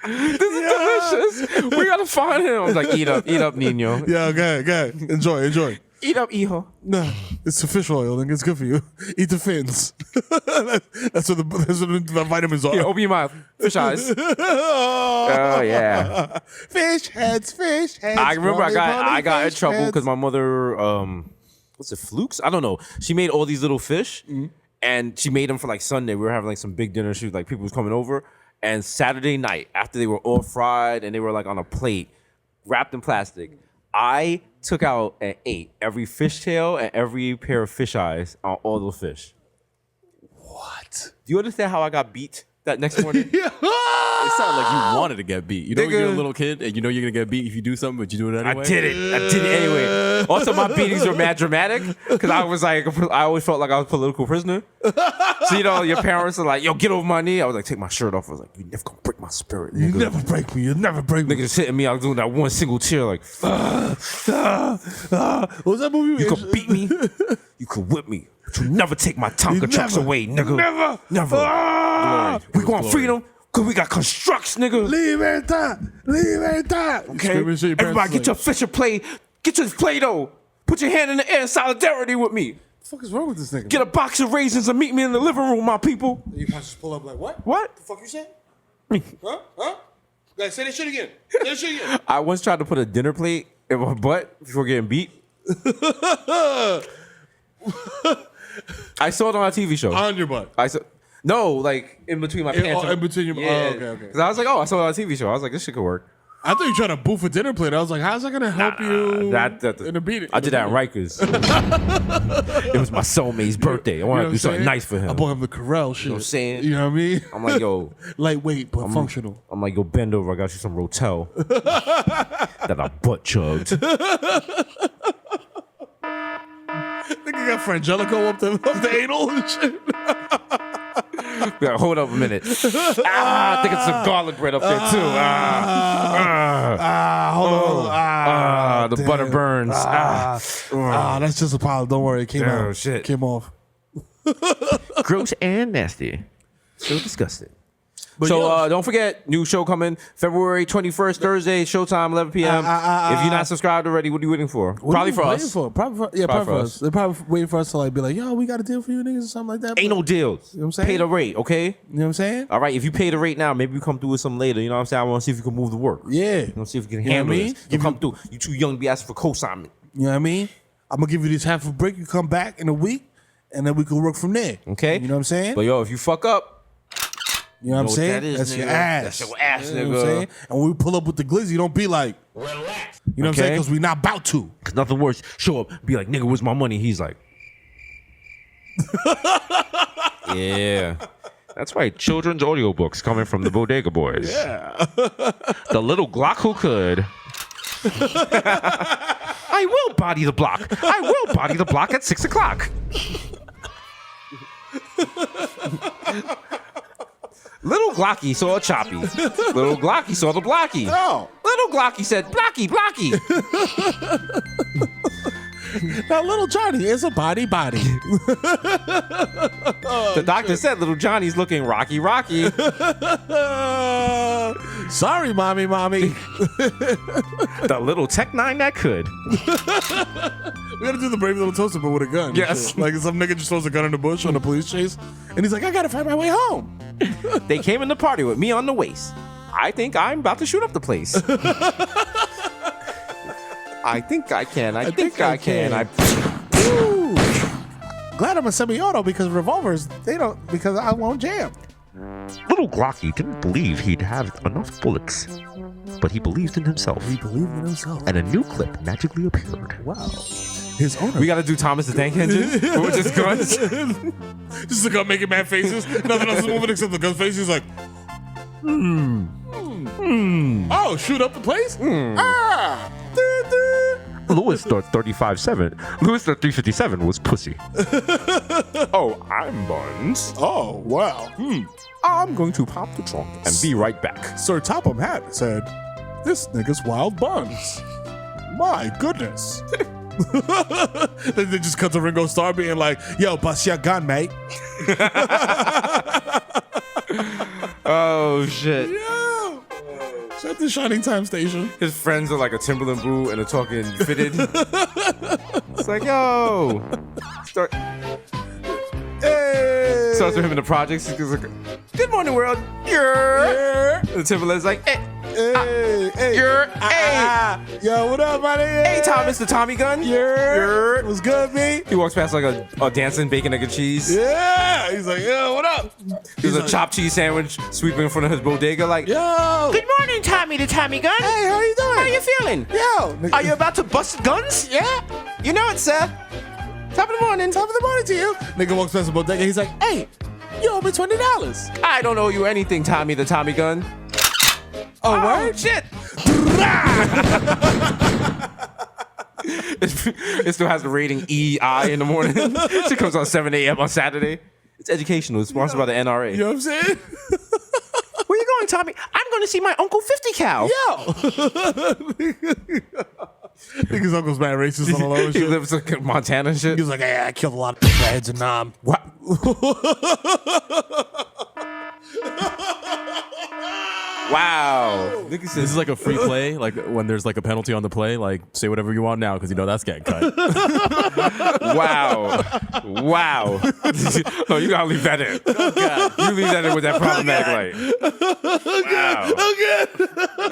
This is delicious. We gotta find him. I was like, eat up, Nino. Yeah, okay. Enjoy. Eat up, hijo. No, it's a fish oil, nigga. It's good for you. Eat the fins. that's what the vitamins are. Yeah, open your mouth. Fish eyes. Oh yeah. Fish heads. I remember I got in fish trouble heads. because my mother, what's it, Flukes? I don't know. She made all these little fish, and she made them for like Sunday. We were having like some big dinner. She was like, people was coming over, and Saturday night after they were all fried and they were like on a plate, wrapped in plastic, I took out and ate every fishtail and every pair of fish eyes on all those fish. What? Do you understand how I got beat that next morning? It sounded like you wanted to get beat. You know, when you're a Nigga. little kid and you know you're gonna get beat if you do something, but you do it anyway. I did it anyway. Also, my beatings were mad dramatic because I always felt like I was a political prisoner. So, you know, your parents are like, yo, get over my knee. I was like, take my shirt off. I was like, you never gonna break my spirit, nigga. You never break me. You never break me. Nigga just hitting me. I was doing that one single tear like, What was that movie? you could beat me. You could whip me. But you never take my Tonka trucks away, nigga. Never. We want freedom because we got constructs, nigga. Libertad. Okay? Everybody get your Fisher plate. Get your Play-Doh. Put your hand in the air in solidarity with me. What the fuck is wrong with this nigga? Get a box of raisins and meet me in the living room, my people. You can't just pull up like, what? What? The fuck you said? Huh? Guys, say that shit again. Say that shit again. I once tried to put a dinner plate in my butt before getting beat. I saw it on a TV show. On your butt. No, like in between my pants. In between your okay. Because I was like, oh, I saw it on a TV show. I was like, this shit could work. I thought you were trying to boof a dinner plate. I was like, how's that going to help you in a beating? I did that in Rikers. It was my soulmate's birthday. I wanted to do something nice for him. I bought him the Corral shit. You know what I'm saying? You know what I mean? I'm like, yo. Lightweight, but functional. I'm like, yo, bend over. I got you some Rotel. That I butt chugged. Nigga got Frangelico up the anal and shit. Yeah, hold up a minute. I think it's some garlic bread up there too. Hold on. The butter burns. That's just a pile. Don't worry, it came out. Oh shit, came off. Gross and nasty. So disgusting. But So don't forget, new show coming February 21st, Thursday, showtime, 11 p.m. If you're not subscribed already, what are you waiting for? Probably for us. Probably for us. They're probably waiting for us to like be like, yo, we got a deal for you niggas or something like that. Ain't no deals. You know what I'm saying? Pay the rate, okay? You know what I'm saying? All right, if you pay the rate now, maybe we come through with some later. You know what I'm saying? I want to see if you can move the work. Yeah. You want to see if you can You know handle what I mean? this. You come through. You too young to be asking for co-assignment. You know what I mean? I'm gonna give you this half a break. You come back in a week, and then we can work from there. Okay? You know what I'm saying? But yo, if you fuck up, you know what I'm what saying? that is, That's nigga. your ass. That's your ass, You know what I'm nigga. saying? And when we pull up with the glizzy, don't be like, relax. You know what I'm saying? Because we not about to. Cause nothing worse. Show up, be like, nigga, where's my money? He's like, yeah. That's right. Children's audiobooks coming from the Bodega Boys. Yeah. The little Glock who could. I will body the block. I will body the block at 6 o'clock. Little Glocky saw a choppy. Little Glocky saw the blocky. No. Little Glocky said, blocky, blocky. Now, little Johnny is a body. The doctor said little Johnny's looking rocky. Sorry, mommy. The little Tech 9 that could. We gotta do the brave little toaster, but with a gun. Yes. Like some nigga just throws a gun in the bush on a police chase, and he's like, I gotta find my way home. They came in the party with me on the waist. I think I'm about to shoot up the place. I think I can. I think I can. Ooh. Glad I'm a semi-auto because revolvers, because I won't jam. Little Glocky didn't believe he'd have enough bullets, but he believed in himself. He believed in himself. And a new clip magically appeared. Wow. His owner. We gotta do Thomas the Tank Engine with just guns. Just the gun making mad faces. Nothing else is moving except the gun face. He's like, Oh, shoot up the place? Ah. Louis thought 357 was pussy. Oh, I'm Buns. Oh, wow. I'm going to pop the trunk and be right back. Sir Topham Hat said, this nigga's wild buns. My goodness. Then they just cut to Ringo Starr being like, yo, bust your gun, mate. Oh, shit. Yo. Shout to Shining Time Station. His friends are like a Timberland boo and they're talking fitted. It's like, yo. Hey. Starts with him in the projects. He's like, good morning, world. Yeah. The Timberland's like, hey. Hey. Yo, what up, buddy? Hey, Thomas the Tommy Gun. Yeah. What's good, B? He walks past like a dancing bacon, egg, and cheese. Yeah. He's like, yo, what up? There's a like, chopped cheese sandwich sweeping in front of his bodega like, yo. good morning, Tommy the Tommy Gun. Hey, how you doing? How you feeling? Yo. Are you about to bust guns? Yeah. You know it, sir. Top of the morning. Top of the morning to you. Nigga walks past the bodega. He's like, hey, you owe me $20. I don't owe you anything, Tommy the Tommy Gun. Oh, word? Shit. It still has the rating EI in the morning. It comes on 7 a.m. on Saturday. It's educational. It's sponsored by the NRA. You know what I'm saying? Where you going, Tommy? I'm going to see my Uncle 50 Cow. Yo. I think his uncle's mad racist on the low He shit. lives in Montana and shit. He was like, hey, I killed a lot of heads in Nam. What? Wow. This is like a free play, like when there's like a penalty on the play, like say whatever you want now because you know that's getting cut. Wow. Wow. No, you gotta leave that in. Oh, God. You leave that in with that problematic light.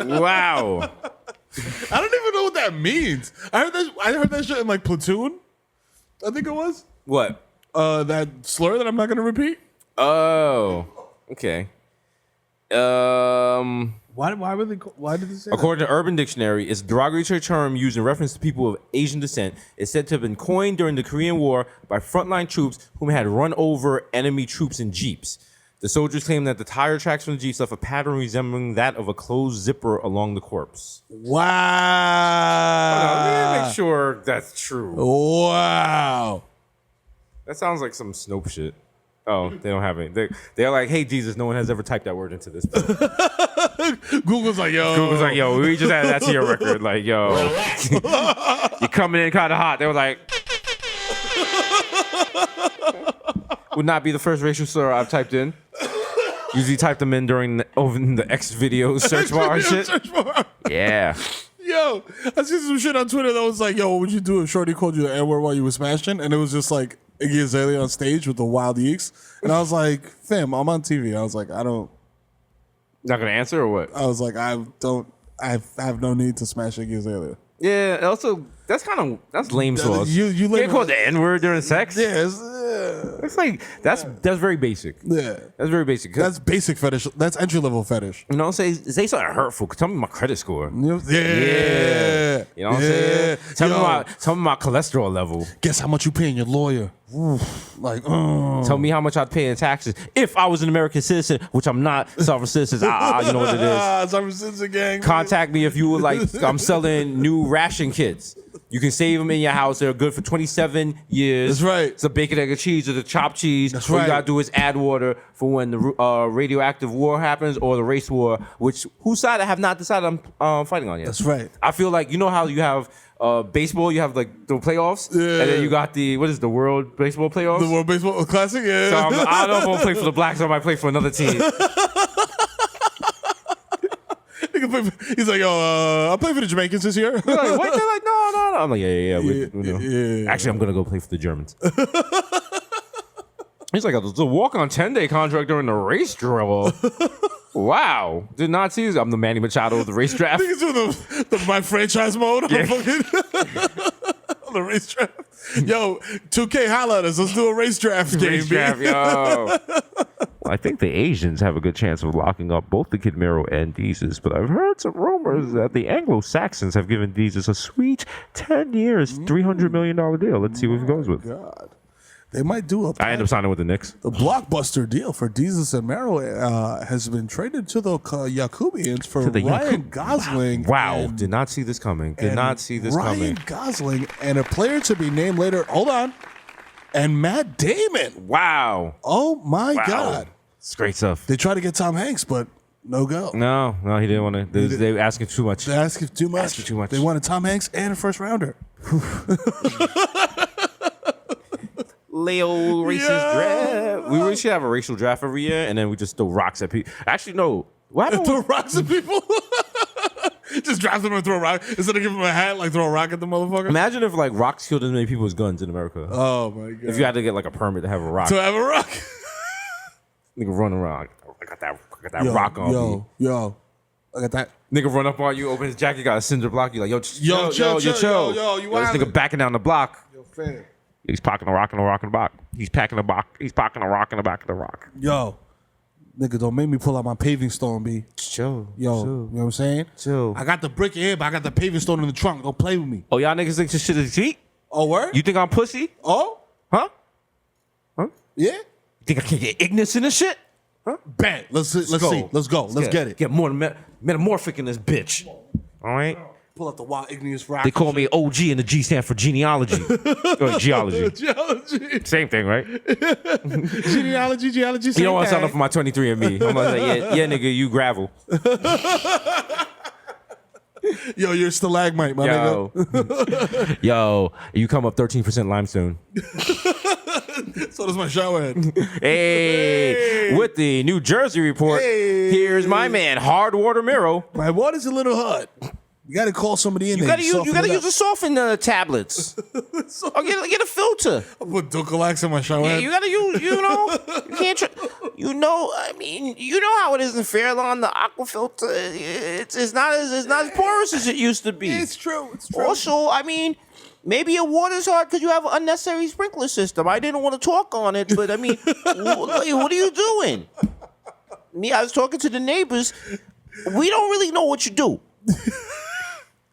Wow. Wow. I don't even know what that means. I heard that shit in like Platoon. I think it was. What? That slur that I'm not gonna repeat. Oh. Okay. Why did they say According to Urban Dictionary, it's a derogatory term used in reference to people of Asian descent. It's said to have been coined during the Korean War by frontline troops whom had run over enemy troops in jeeps. The soldiers claimed that the tire tracks from the jeeps left a pattern resembling that of a closed zipper along the corpse. Wow. Let me make sure that's true. Wow. That sounds like some Snope shit. Oh, they don't have it. They're like, hey, Jesus, no one has ever typed that word into this. Google's like, yo. We just added that to your record. Like, yo, you're coming in kind of hot. They were like, would not be the first racial slur I've typed in. Usually type them in during the X videos search bar and shit. Yeah. Yo, I see some shit on Twitter that was like, yo, what would you do if Shorty called you the N-word while you were smashing? And it was just like Iggy Azalea on stage with the Wild Yeeks. And I was like, fam, I'm on TV. I was like, Not gonna answer or what? I was like, I have no need to smash Iggy Azalea. Yeah, also, that's lame sauce. You can't call it the N-word during sex? Yeah, It's like, that's very basic. yeah. That's very basic. That's basic fetish. That's entry level fetish. You know, say something hurtful. Tell me my credit score. Yeah. You know what I'm saying? Tell me my cholesterol level. Guess how much you paying your lawyer? Like, Tell me how much I'd pay in taxes if I was an American citizen, which I'm not. Sovereign citizens, you know what it is. Sovereign citizen gang. Contact me if you would like. I'm selling new ration kits. You can save them in your house. They're good for 27 years. That's right. It's a bacon, egg, and cheese or the chopped cheese. That's All right. you gotta do is add water for when the radioactive war happens or the race war, whose side I have not decided I'm fighting on yet. That's right. I feel like, you know how you have baseball, you have like the playoffs, and then you got the World Baseball Playoffs? The World Baseball Classic, yeah. So I don't know if I'm gonna play for the Blacks or I might play for another team. He's like, I'll play for the Jamaicans this year. They're like, what? They're like, no. I'm like, yeah. Yeah. Actually, I'm gonna go play for the Germans. He's like, it's a walk-on 10-day contract during the race drill. Wow. Did not see this. I'm the Manny Machado of the race draft. Niggas doing the my franchise mode on the race draft. Yo, 2K, holla at us. Let's do a race draft game, Race draft, yo. I think the Asians have a good chance of locking up both the Kid Mero and Desus, but I've heard some rumors that the Anglo-Saxons have given Desus a sweet 10 years, $300 million deal. Let's see what he goes with. God. They might do I end up signing with the Knicks. The blockbuster deal for Desus and Mero has been traded to the Yakubians for Ryan Gosling. Wow. Did not see this coming. Ryan Gosling and a player to be named later. Hold on. And Matt Damon. Wow. Oh, my God. It's great stuff. They tried to get Tom Hanks, but no go. No, he didn't want to. They were asking too much. They asked too much. They wanted Tom Hanks and a first rounder. Leo racist draft. We really should have a racial draft every year, and then we just throw rocks at people. Actually, no. What happened? Throw rocks at people? Just draft them and throw a rock. Instead of giving them a hat, like throw a rock at the motherfucker. Imagine if like rocks killed as many people as guns in America. Oh my God. If you had to get like a permit to have a rock. To have a rock. Nigga run around. I got that rock on me. Yo. I got that. Nigga run up on you, open his jacket, got a cinder block. You like, yo, chill. Yo, You this nigga backing down the block. Yo, fam. He's packing a rock in the rock in the box. He's packing a box. He's packing a rock in the back of the rock. Yo. Nigga, don't make me pull out my paving stone, B. Chill. Yo, you know what I'm saying? Chill. I got the brick here, but I got the paving stone in the trunk. Don't play with me. Oh, y'all niggas think this shit is cheap? Oh, word? You think I'm pussy? Oh? Huh? Yeah? You think I can get ignorance in this shit? Huh? Bet. Let's see. Let's go. Let's get it. Get more metamorphic in this bitch. All right? Pull out the wild igneous rock. They call me OG and the G stand for genealogy. Or geology. geology. Same thing, right? Genealogy. You don't want to sign up for my 23andMe. I'm gonna say, yeah, nigga, you gravel. Yo, you're a stalagmite, my nigga. Yo, you come up 13% limestone. So does my shower head. Hey, with the New Jersey report, here's my man, Hardwater Mero. My water's a little hot. You gotta call somebody in there. You gotta use the soften tablets. Or get a filter. I put Dulcolax in my shower Yeah, head. you gotta use, you can't, I mean, you know how it is in Fairlawn, the aqua filter, it's not as porous as it used to be. It's true. It's true. Also, I mean, maybe your water's hard because you have an unnecessary sprinkler system. I didn't want to talk on it, but I mean, what are you doing? Me, I was talking to the neighbors. We don't really know what you do.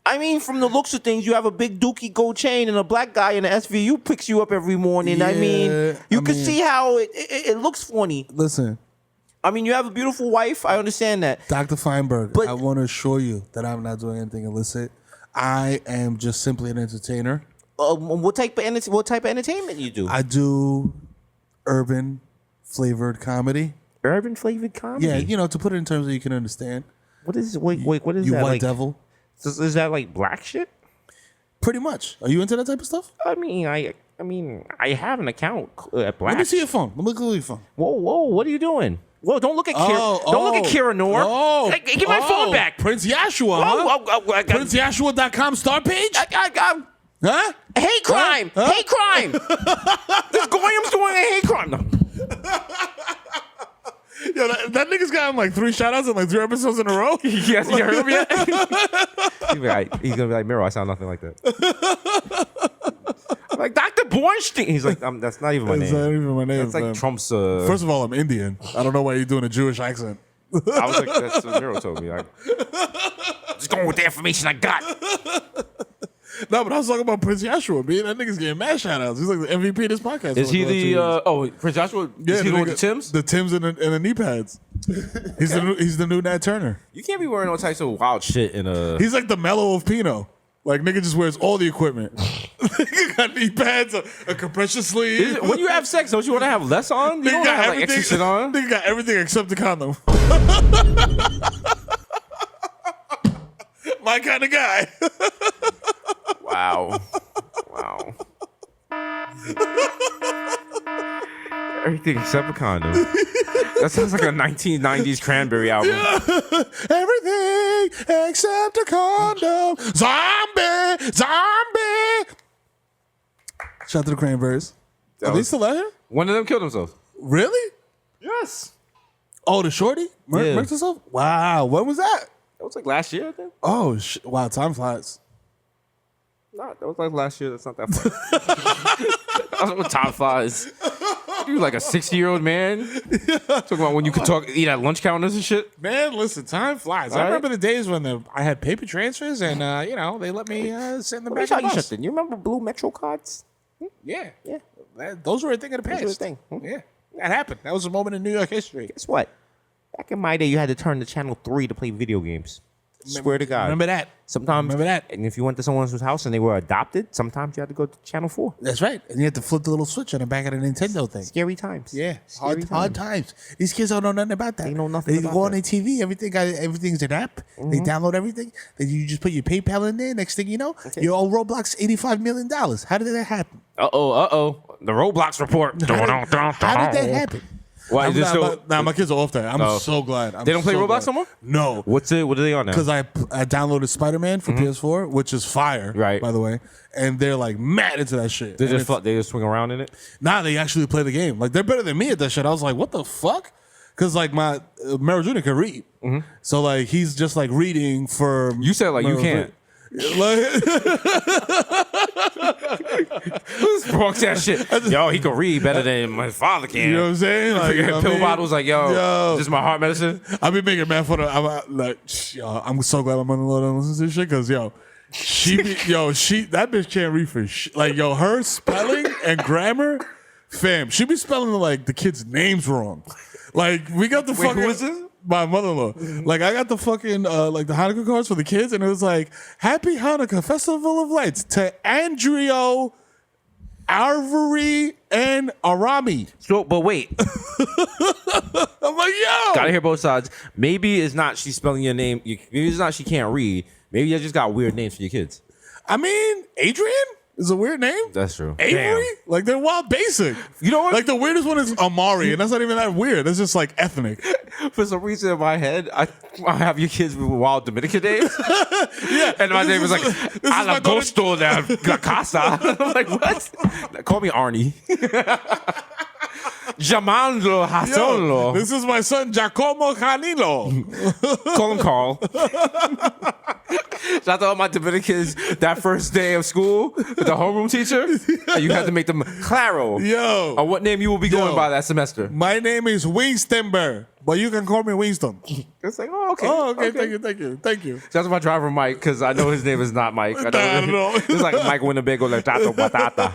I mean, from the looks of things, you have a big dookie gold chain and a black guy in the SVU picks you up every morning. Yeah, I mean, you can see how it looks funny. Listen, I mean, you have a beautiful wife. I understand that. Dr. Feinberg, But- I want to assure you that I'm not doing anything illicit. I am just simply an entertainer. What type of entertainment you do? I do urban flavored comedy. Urban flavored comedy. Yeah, to put it in terms that you can understand. What is what is You that white like? devil. Is that like black shit? Pretty much. Are you into that type of stuff? I mean, I have an account at Black. Let me see your phone. Let me look at your phone. Whoa! What are you doing? Whoa! Don't look at Kira. Don't look at Kira Noor. Hey, give my phone back. Prince Yashua, huh? PrinceYashua.com star page? Huh? Hate crime! Huh? Hate crime! This Goyam's doing a hate crime. No. Yo, that nigga's gotten like 3 shout-outs in like 3 episodes in a row. Yes, you heard him yet? He's gonna be like, Mero, I sound nothing like that. I'm like, Dr. Bornstein. He's like, that's not even my That's name. not even my name. It's like man. Trump's. First of all, I'm Indian. I don't know why you're doing a Jewish accent. I was like, that's what Mero told me. Just going with the information I got. No, but I was talking about Prince Yashua, man. That nigga's getting mad shout-outs. He's like the MVP of this podcast. Is he for like the last 2 years. Prince Joshua? Is he the one with the Tims? The Tims and the knee pads. He's the new Nat Turner. You can't be wearing all types of wild shit in a. He's like the Mellow of Pino. Like, nigga just wears all the equipment. Nigga got knee pads, a compression sleeve. When you have sex, don't you want to have less on? You don't want to have like extra shit on. Nigga got everything except the condom. My kind of guy. Wow. Everything except a condom. That sounds like a 1990s Cranberry album. Everything except a condom. Zombie. Shout out to the Cranberries. Are they still out here? One of them killed himself. Really? Yes. Oh, the shorty? Yeah. Murked herself? Wow. When was that? That was like last year, I think. Oh, wow. Time flies. No, that was like last year. That's not that far. That was what time flies. You like a 60-year-old man talking about when you could eat at lunch counters and shit. Man, listen, time flies. I Right? remember the days when I had paper transfers and, they let me send them back to the bus. You remember Blue Metro cards? Yeah. Those were a thing of the past. were a thing. Yeah. That happened. That was a moment in New York history. Guess what? Back in my day, you had to turn to channel 3 to play video games. Swear to God. Remember that? Sometimes, Remember that? And if you went to someone's house and they were adopted, sometimes you had to go to channel 4. That's right. And you had to flip the little switch on the back of the Nintendo thing. Scary times. Yeah, Scary hard times. These kids don't know nothing about that. They know nothing They about go on that. their TV, everything's an app. They download everything. Then you just put your PayPal in there. Next thing you know, you're on Roblox $85 million. How did that happen? Uh-oh. The Roblox report. How did that happen? Why is this still... My kids are off that. I'm so glad. They don't play Roblox no more? No. What are they on now? Because I downloaded Spider-Man for PS4, which is fire, Right. by the way. And they're like mad into that shit. They And just swing around in it? Nah, they actually play the game. Like, they're better than me at that shit. I was like, what the fuck? Because, like, my Mero Jr. can read. So, like, he's just, like, reading for... You said, like, you Mero can't. Like, Bronx that shit. Yo, he can read better than my father can. you know what I'm saying? Like, you know what I Pill mean? bottles like, yo, this is my heart medicine. I be making mad fun of. I'm so glad I'm on the Lord and listen to this shit because that bitch can't read for shit. Like, yo, her spelling and grammar, fam, she be spelling like the kids' names wrong. Like, we got the fucking. Who is this? my mother-in-law. Like, I got the fucking like the Hanukkah cards for the kids, and it was like, "Happy Hanukkah, Festival of Lights to Andrio, Arvery, and Arami." So, but wait, I'm like, yo. gotta hear both sides. Maybe it's not she's spelling your name. Maybe it's not she can't read. Maybe you just got weird names for your kids. I mean, Adrian is a weird name. That's true. Avery? Damn. Like, they're wild basic. You know what? Like, the weirdest one is Amari, and that's not even that weird. That's just, like, ethnic. For some reason in my head, I have your kids with wild Dominican names. Yeah. And my name is like, Alagosto de la Casa. I'm like, what? Call me Arnie. Jamando Hasonlo. This is my son, Giacomo Canilo. Call him Carl. Shout out to all my Dominicans that first day of school with the homeroom teacher. And you had to make them Claro. Yo. On what name you will be going by that semester. My name is Winstonber, but you can call me Winston. It's like, oh, okay. Oh, okay. Thank you. Shout out to my driver, Mike, because I know his name is not Mike. I don't know. It's like Mike Winnebago, like Tato Batata.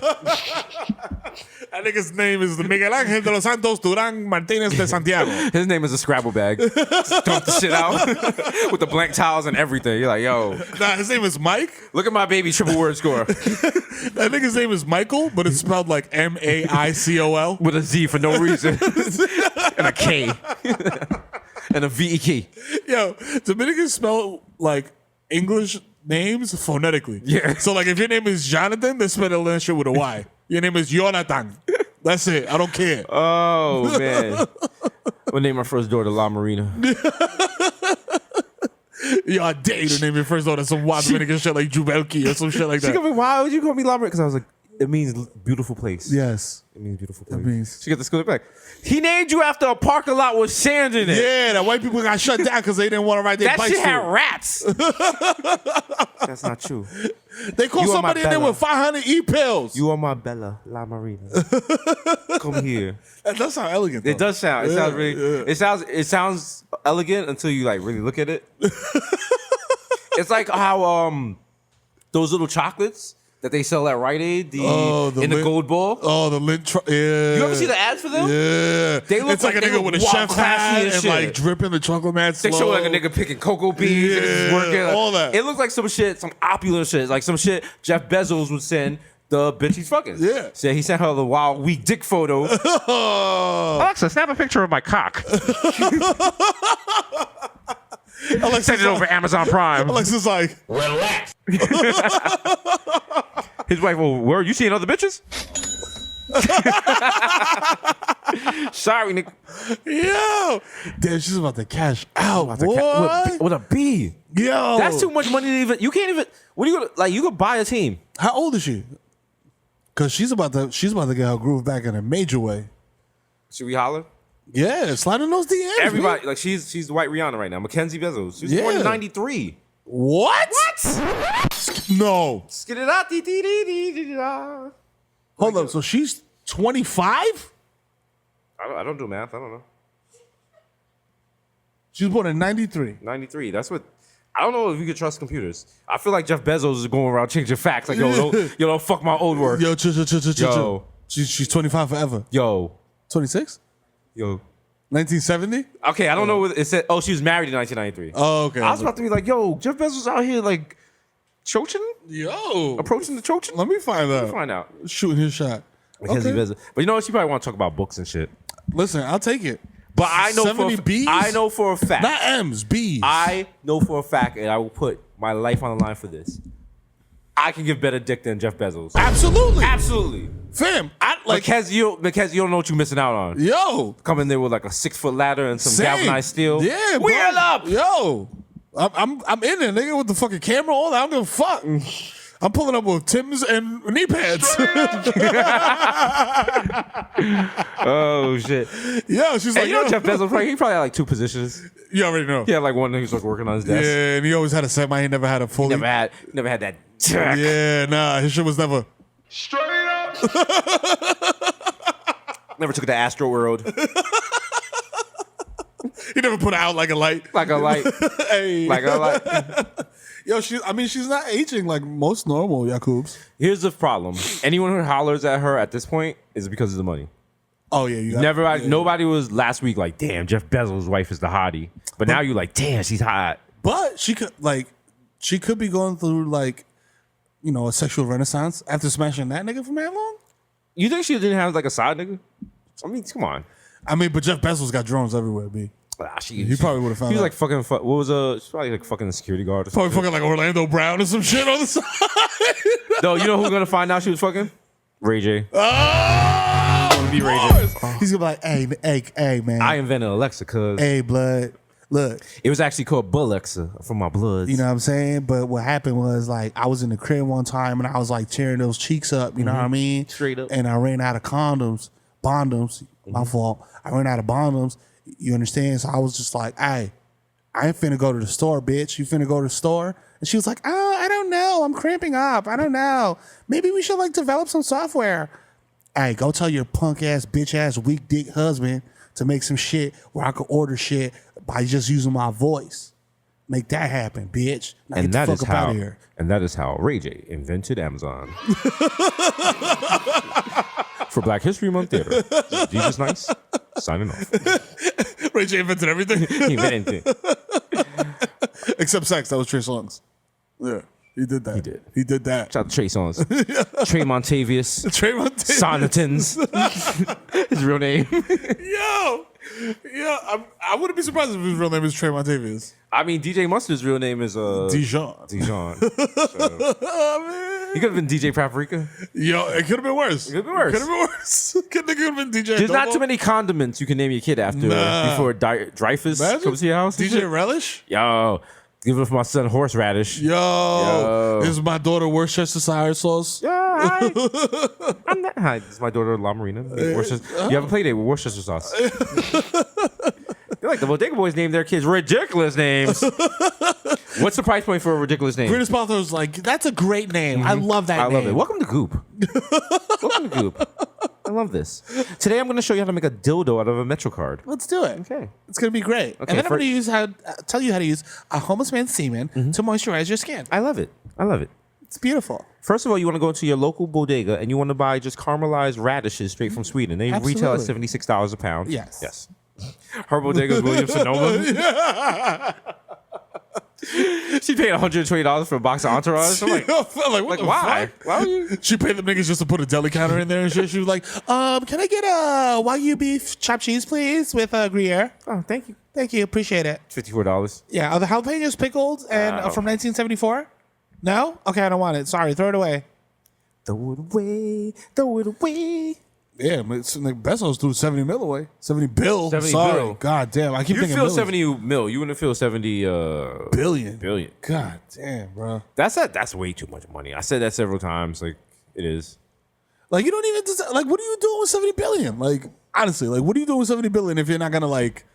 I think his name is Miguel Ángel de los Santos Durán Martínez de Santiago. His name is a Scrabble bag. Just dump the shit out with the blank tiles and everything. You're like, yo. Nah, his name is Mike. Look at my baby triple word score. I think his name is Michael, but it's spelled like Maicol. With a Z for no reason. And a K. And a VEK. Yo, Dominicans spell like English names phonetically. Yeah. So like if your name is Jonathan, they spell that shit with a Y. Your name is Jonathan. That's it. I don't care. Oh, man. We'll name our first daughter La Marina. Yo, I dare you to name your first daughter some wild Dominican shit like Jubelki or some shit like She that. told me, why would you call me La Marina? Because I was like, it means beautiful place. Yes. It means beautiful place. It means. She got the school back. He named you after a parking lot with sand in it. Yeah, that white people got shut down because they didn't want to ride their That bikes. shit had through. rats. That's not true. They call You are somebody my in there Bella. with 500 e-pills. You are my Bella La Marina. Come here. That does sound elegant. It though. does sound. It sounds really. yeah. It sounds elegant until you like really look at it. It's like how those little chocolates that they sell at Rite Aid in the lint- gold ball. Oh, the lint. Yeah. You ever see the ads for them? Yeah. They look it's like like a they nigga look with a wild chef classy hat as and shit. like dripping the chocolate mats. They show like a nigga picking cocoa beans and just Yeah, working. all that. It looks like some shit, some opulent shit, like some shit Jeff Bezos would send the bitch he's fucking. Yeah. So he sent her the wild weak dick photo. Oh. Alexa, snap a picture of my cock. Send it over Amazon Prime. Alexa's like, His wife, well, where you seeing other bitches? Sorry, nigga. yo. Damn, she's about to cash out. What? With a B. Yo. That's too much money to even. You can't even. What are you gonna like? You could buy a team. How old is she? Because she's about to get her groove back in a major way. Should we holler? Yeah, slide in those DMs. Everybody, man. like she's the white Rihanna right now. Mackenzie Bezos. She was Yeah. born in '93. What? No. Skid it out. Dee, dee, dee, dee, dee, da. Hold up. So she's 25? I don't do math. I don't know. She was born in 93. 93. That's what. I don't know if you could trust computers. I feel like Jeff Bezos is going around changing facts. Like, yo, don't fuck my old work. Yo, chill. Yo. She's 25 forever. Yo. 26? Yo. 1970? Okay, I don't know what it said. Oh, she was married in 1993. Oh, okay. I was about to be like, yo, Jeff Bezos out here like choaching? Yo. Approaching the choaching? Let me find out. Find out. Shooting his shot. Mackenzie Okay. Bezos. But you know what? She probably want to talk about books and shit. Listen, I'll take it. But I know 70 Bs? I know for a fact. Not M's, B's. I know for a fact, and I will put my life on the line for this. I can give better dick than Jeff Bezos. Absolutely. Absolutely. Fam, I like. Because you don't know what you're missing out on. Yo. Come in there with like a 6-foot ladder and some Same. galvanized steel. Yeah, Wheel bro. up. Yo. I'm in there, nigga, with the fucking camera, all that. I don't give a fuck. I'm pulling up with Tim's and knee pads. Oh shit. Yo, she's Hey, like, you know yo. Jeff Bezos, he probably had like 2 positions. You already know. He had like one that he was like working on his desk. Yeah, and he always had a semi. He never had a fully. Never had that dick. Yeah, nah, his shit was never. Never took it to Astro World. He never put out like a light. Like a light. Hey. Like a light. Yo, she's not aging like most normal Yakubs. Here's the problem. Anyone who hollers at her at this point is because of the money. Oh yeah, you got Never. Nobody was last week like, damn, Jeff Bezos' wife is the hottie. But now you're like, damn, she's hot. But she could be going through like, you know, a sexual renaissance after smashing that nigga for that long. You think she didn't have like a side nigga? I mean, come on. I mean, but Jeff Bezos got drones everywhere, B. He probably would have found. He was out. like fucking. What was she's probably like fucking a security guard. Or Probably something. fucking like Orlando Brown or some shit on the side. No, you know who's gonna find out she was fucking? Ray J. Oh, Be Ray of J. course. He's gonna be like, hey, man. I invented Alexa because Hey, blood. Look, it was actually called Alexa from my bloods. you know what I'm saying? But what happened was like I was in the crib one time and I was like tearing those cheeks up, you know what I mean? Straight up. And I ran out of condoms, my fault. I ran out of bondoms, you understand? So I was just like, hey, I ain't finna go to the store, bitch. You finna go to the store? And she was like, oh, I don't know. I'm cramping up. I don't know. Maybe we should like develop some software. Hey, go tell your punk ass, bitch ass, weak dick husband to make some shit where I could order shit by just using my voice. Make that happen, bitch. Now and get that the is fuck up out how. of here. And that is how Ray J invented Amazon. For Black History Month Theater. Jesus Nice. Signing off. Ray J invented everything. He invented it. Except sex. That was Trey Songz. Yeah, he did that. He did that. Shout out to Trey Songz. Trey Montavious. Trey Montavious. Sonatins. His real name. I wouldn't be surprised if his real name is Trey Montavious. I mean, DJ Mustard's real name is Dijon. Dijon. Oh, man. He could have been DJ Paprika. Yo, it could have been worse. It could have been worse. Could have been worse. Could have been DJ. There's not Adobo. too many condiments you can name your kid after before Dreyfus Imagine. comes to your house. DJ Relish. Yo, give it for my son Horseradish. Yo, this is my daughter Worcestershire sauce. Yeah, I'm not. Hi, this is my daughter La Marina. You have a play date with Worcester sauce. They're like the Bodega Boys named their kids ridiculous names. What's the price point for a ridiculous name? Gwyneth Paltrow's like, that's a great name. I love that I name. love it. Welcome to Goop. Welcome to Goop. I love this. Today I'm going to show you how to make a dildo out of a Metro card. Let's do it. Okay. It's going to be great. Okay, and then I'm going to tell you how to use a homeless man's semen to moisturize your skin. I love it. I love it. It's beautiful. First of all, you want to go into your local bodega and you want to buy just caramelized radishes straight from Sweden. They retail at $76 a pound. Yes. Yes. Her bodega is Williams Sonoma. She paid $120 for a box of Entourage. I'm like, what the why? fuck? Why would you? She paid the niggas just to put a deli counter in there and shit. She was like, can I get a Wagyu beef chopped cheese, please, with Gruyere? Oh, thank you. Thank you. Appreciate it. $54. Yeah. Are the jalapenos pickled and from 1974? No? Okay, I don't want it. Sorry. Throw it away. Throw it away. Throw it away. Yeah, but it's like Bezos threw 70 mil away. 70 bill. 70 Sorry. bill. God damn. I keep You thinking feel millions. 70 mil. You wouldn't feel 70 billion. billion. God damn, bro. That's way too much money. I said that several times. Like, it is. Like, you don't even like, what are you doing with 70 billion? Like, honestly, like, what are you doing with 70 billion if you're not gonna like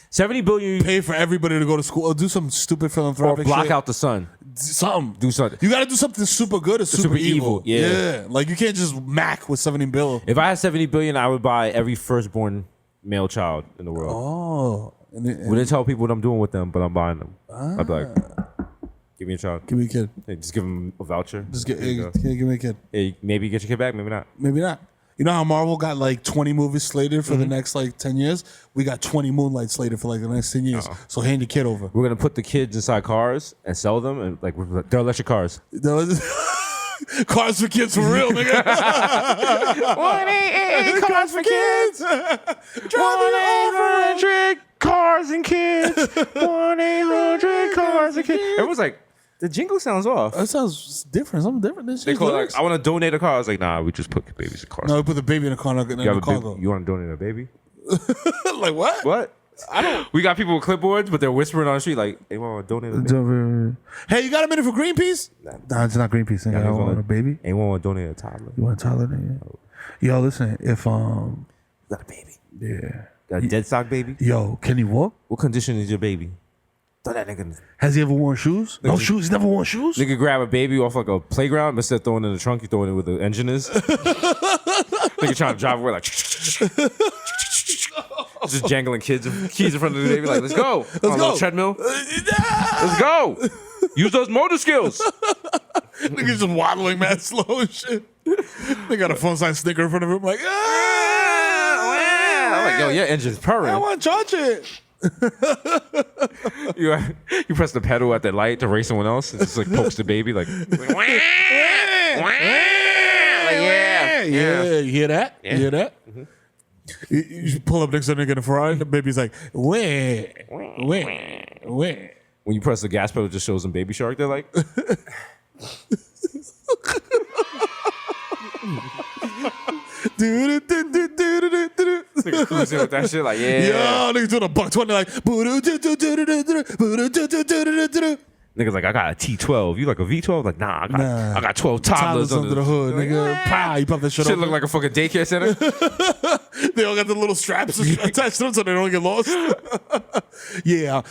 70 billion pay for everybody to go to school or do some stupid or philanthropic block shit? out the sun. Something. Do something. You gotta do something super good or super evil. Yeah. Like, you can't just mac with 70 bill. If I had 70 billion, I would buy every firstborn male child in the world. Oh. And Wouldn't tell people what I'm doing with them, but I'm buying them. I'd be like, give me a child. give me a kid. Hey, just give them a voucher. Just There you go. give me a kid. Hey, maybe get your kid back, maybe not. Maybe not. You know how Marvel got like 20 movies slated for the next like 10 years? We got 20 Moonlight slated for like the next 10 years. So hand your kid over. We're gonna put the kids inside cars and sell them, and like they're electric cars. Cars for kids for real, nigga. 1-888 cars for kids. Driving over. 1-800 cars and kids. 1-800 cars and kids. Everyone's like, the jingle sounds off. That sounds different. Something different. This They shit call it lyrics. like, I want to donate a car. I was like, nah, we just put babies in cars. No, we put the baby in the car. you want to donate a baby? Like what? What? I don't. We got people with clipboards, but they're whispering on the street like, "Hey, want to donate a baby?" Hey, you got a minute for Greenpeace? Nah, it's not Greenpeace. Nigga. I don't want a baby. Anyone want to donate a toddler? You want a toddler? Nigga? Yo, listen. If Got a baby. yeah. Got a dead stock baby. Yo, can he walk? What condition is your baby? Throw that nigga. Has he ever worn shoes? No shoes. He's never worn shoes. Nigga grab a baby off like a playground, but instead of throwing it in the trunk, you throw it in where the engine is. Nigga trying to drive away like. Just jangling keys in front of the baby like, let's go. Let's go. A little treadmill. Let's go. Use those motor skills. Niggas just waddling mad slow and shit. They got a fun size sticker in front of him like, ah! I'm like, yo, your engine's I purring. want to charge it. You press the pedal at the light to race someone else. It just like pokes the baby like, wah, wah. Yeah. You hear that? Yeah. You hear that? You pull up next to the nigga in the Ferrari, and the baby's like, wah. When you press the gas pedal, it just shows them Baby Shark. They're like, nigga cruising with that shit like, yeah. Yo, niggas doing a $120 like. Niggas like, I got a T12. You like a V12? Like, nah, I got 12 toddlers under the hood, nigga. Pow, you pop that shit Shit up. look like a fucking daycare center. They all got the little straps attached to them so they don't get lost. Yeah,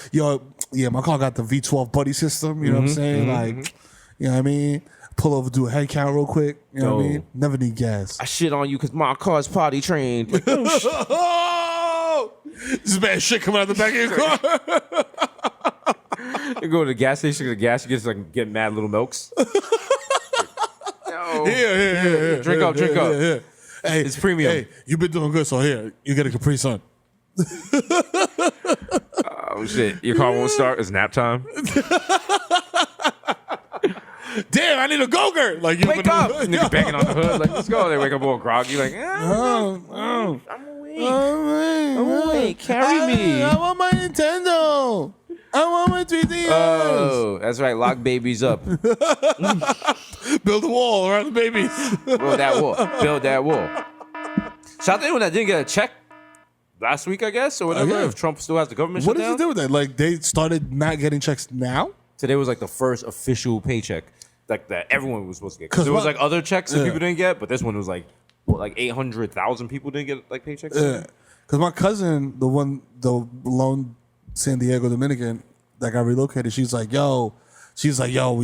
my car got the V12 buddy system. You know what I'm saying? Like, you know what I mean? Pull over, do a head count real quick. You know what I mean? Never need gas. I shit on you because my car's potty trained. Like, Oh! This bad shit coming out the back of your car. you go to the gas station, get the gas, you get mad little milks. Yo. Here. Drink up. Hey, It's premium. Hey, you've been doing good, so here, you get a Capri Sun. Oh shit, your car won't start. It's nap time. Damn, I need a go-gurt. Like, you Wake up, nigga banging on the hood. Like, let's go. They wake up all groggy. Like, I'm awake. Carry me. I want my Nintendo. I want my 3DS. Oh, that's right. Lock babies up. Build a wall around the babies. Build that wall. Build that wall. Shout out to anyone that didn't get a check last week, I guess, or whatever. Yeah. If Trump still has the government What shutdown. does it do with that? Like, they started not getting checks now? Today was like the first official paycheck, like that everyone was supposed to get. 'Cause Because there was what- like other checks that people didn't get, but this one was like, what, like 800,000 people didn't get like paychecks. Yeah. Because my cousin, the lone San Diego Dominican that got relocated, she's like, yo, she's like, yo,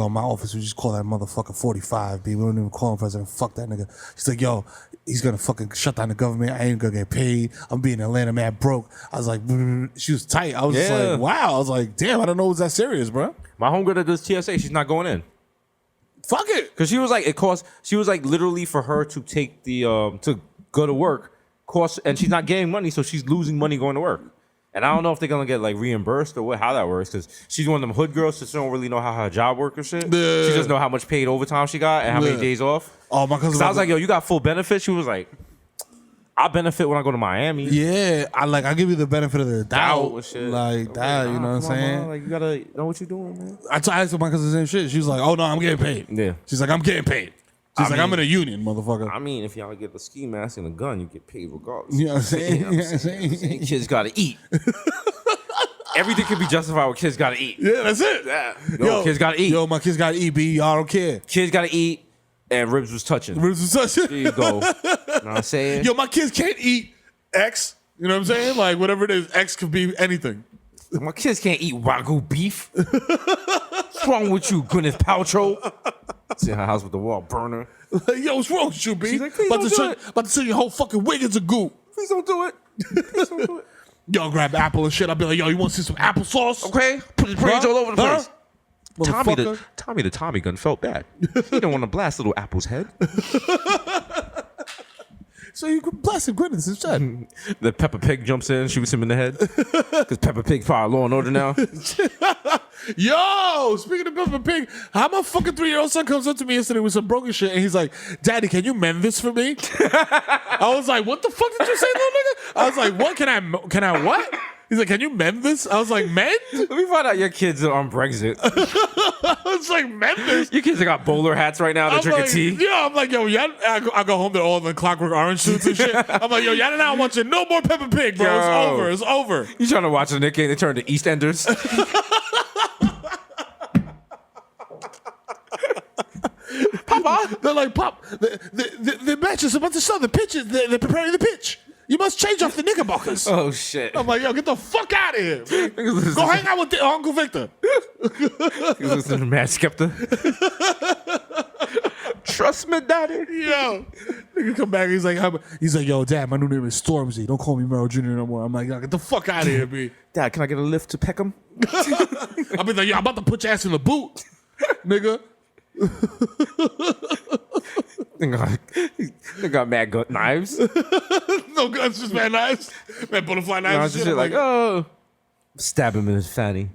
my office, we just call that motherfucker 45, B. We don't even call him president. Fuck that nigga. She's like, yo, he's gonna fucking shut down the government. I ain't gonna get paid. I'm being Atlanta mad broke. I was like, she was tight. I was just Yeah. like, wow. I was like, damn, I don't know it was that serious, bro. My homegirl that does TSA, she's not going in. Fuck it. Because she was like, she was like literally for her to take the, to go to work, and she's not getting money, so she's losing money going to work. And I don't know if they're gonna get like reimbursed or how that works, because she's one of them hood girls, so she don't really know how her job works or shit. Yeah. She just know how much paid overtime she got and how many Yeah. days off. Oh, my cousin. Because I was like, yo, you got full benefits? She was like, I benefit when I go to Miami. yeah, I give you the benefit of the doubt. and shit. Like that, you know what I'm Come on, saying? man. Like, you gotta know what you're doing, man. I asked my cousin the same shit. She was like, oh no, I'm getting paid. Yeah. She's like, I'm getting paid. She's like, I'm in a union, motherfucker. I mean, if y'all get the ski mask and a gun, you get paid regardless. You know what I'm saying? You know what I'm saying? Kids gotta eat. Everything can be justified with kids gotta eat. Yeah, that's it. Yeah. Yo, kids gotta eat. Yo, my kids gotta eat, B. Y'all don't care. Kids gotta eat, and ribs was touching. There you go. Know what I'm saying? Yo, my kids can't eat X. You know what I'm saying? Like, whatever it is, X could be anything. My kids can't eat Wagyu beef. What's wrong with you, Gwyneth Paltrow? It's in her house with the wall burner. Like, yo, what's wrong with you, B? She's like, please don't do it. About to turn your whole fucking wig into goo. Please don't do it. Please don't do it. Yo, grab apple and shit. I'll be like, yo, you want to see some applesauce? Okay? Put his brains all over the place. Motherfucker. Tommy the Tommy gun felt bad. He don't want to blast little Apple's head. So you could blast him, goodness, his shit. The Peppa Pig jumps in, shoots him in the head. Because Peppa Pig's probably Law and Order now. Yo, speaking of Peppa Pig, how my fucking 3-year-old son comes up to me yesterday with some broken shit, and he's like, Daddy, can you mend this for me? I was like, what the fuck did you say, little nigga? I was like, what? Can I what? He's like, can you mend this? I was like, mend? Let me find out your kids are on Brexit. I was like, mend this? Your kids have got bowler hats right now. They're drinking like, tea. Yeah, I'm like, yo, y'all, I go home to all the Clockwork Orange suits and shit. I'm like, yo, y'all not watching no more Peppa Pig, bro. Yo. It's over. It's over. You trying to watch the Nick game? They turn to EastEnders. Papa, they're like, Pop, the match is about to start. The pitch is, they're preparing the pitch. You must change off the knickerbockers. Oh, shit. I'm like, yo, get the fuck out of here. Man. Go hang out with Uncle Victor. You listen to Mad Skepta. Trust me, daddy. Yo, nigga come back. He's like, yo, Dad, my new name is Stormzy. Don't call me Mero Jr. no more. I'm like, yo, get the fuck out of here, B. Dad, can I get a lift to Peckham? I'll be like, yo, I'm about to put your ass in the boot, nigga. They got mad knives. no guns, just man knives. Man, butterfly No, knives. it's just like, oh, stab him in his fanny.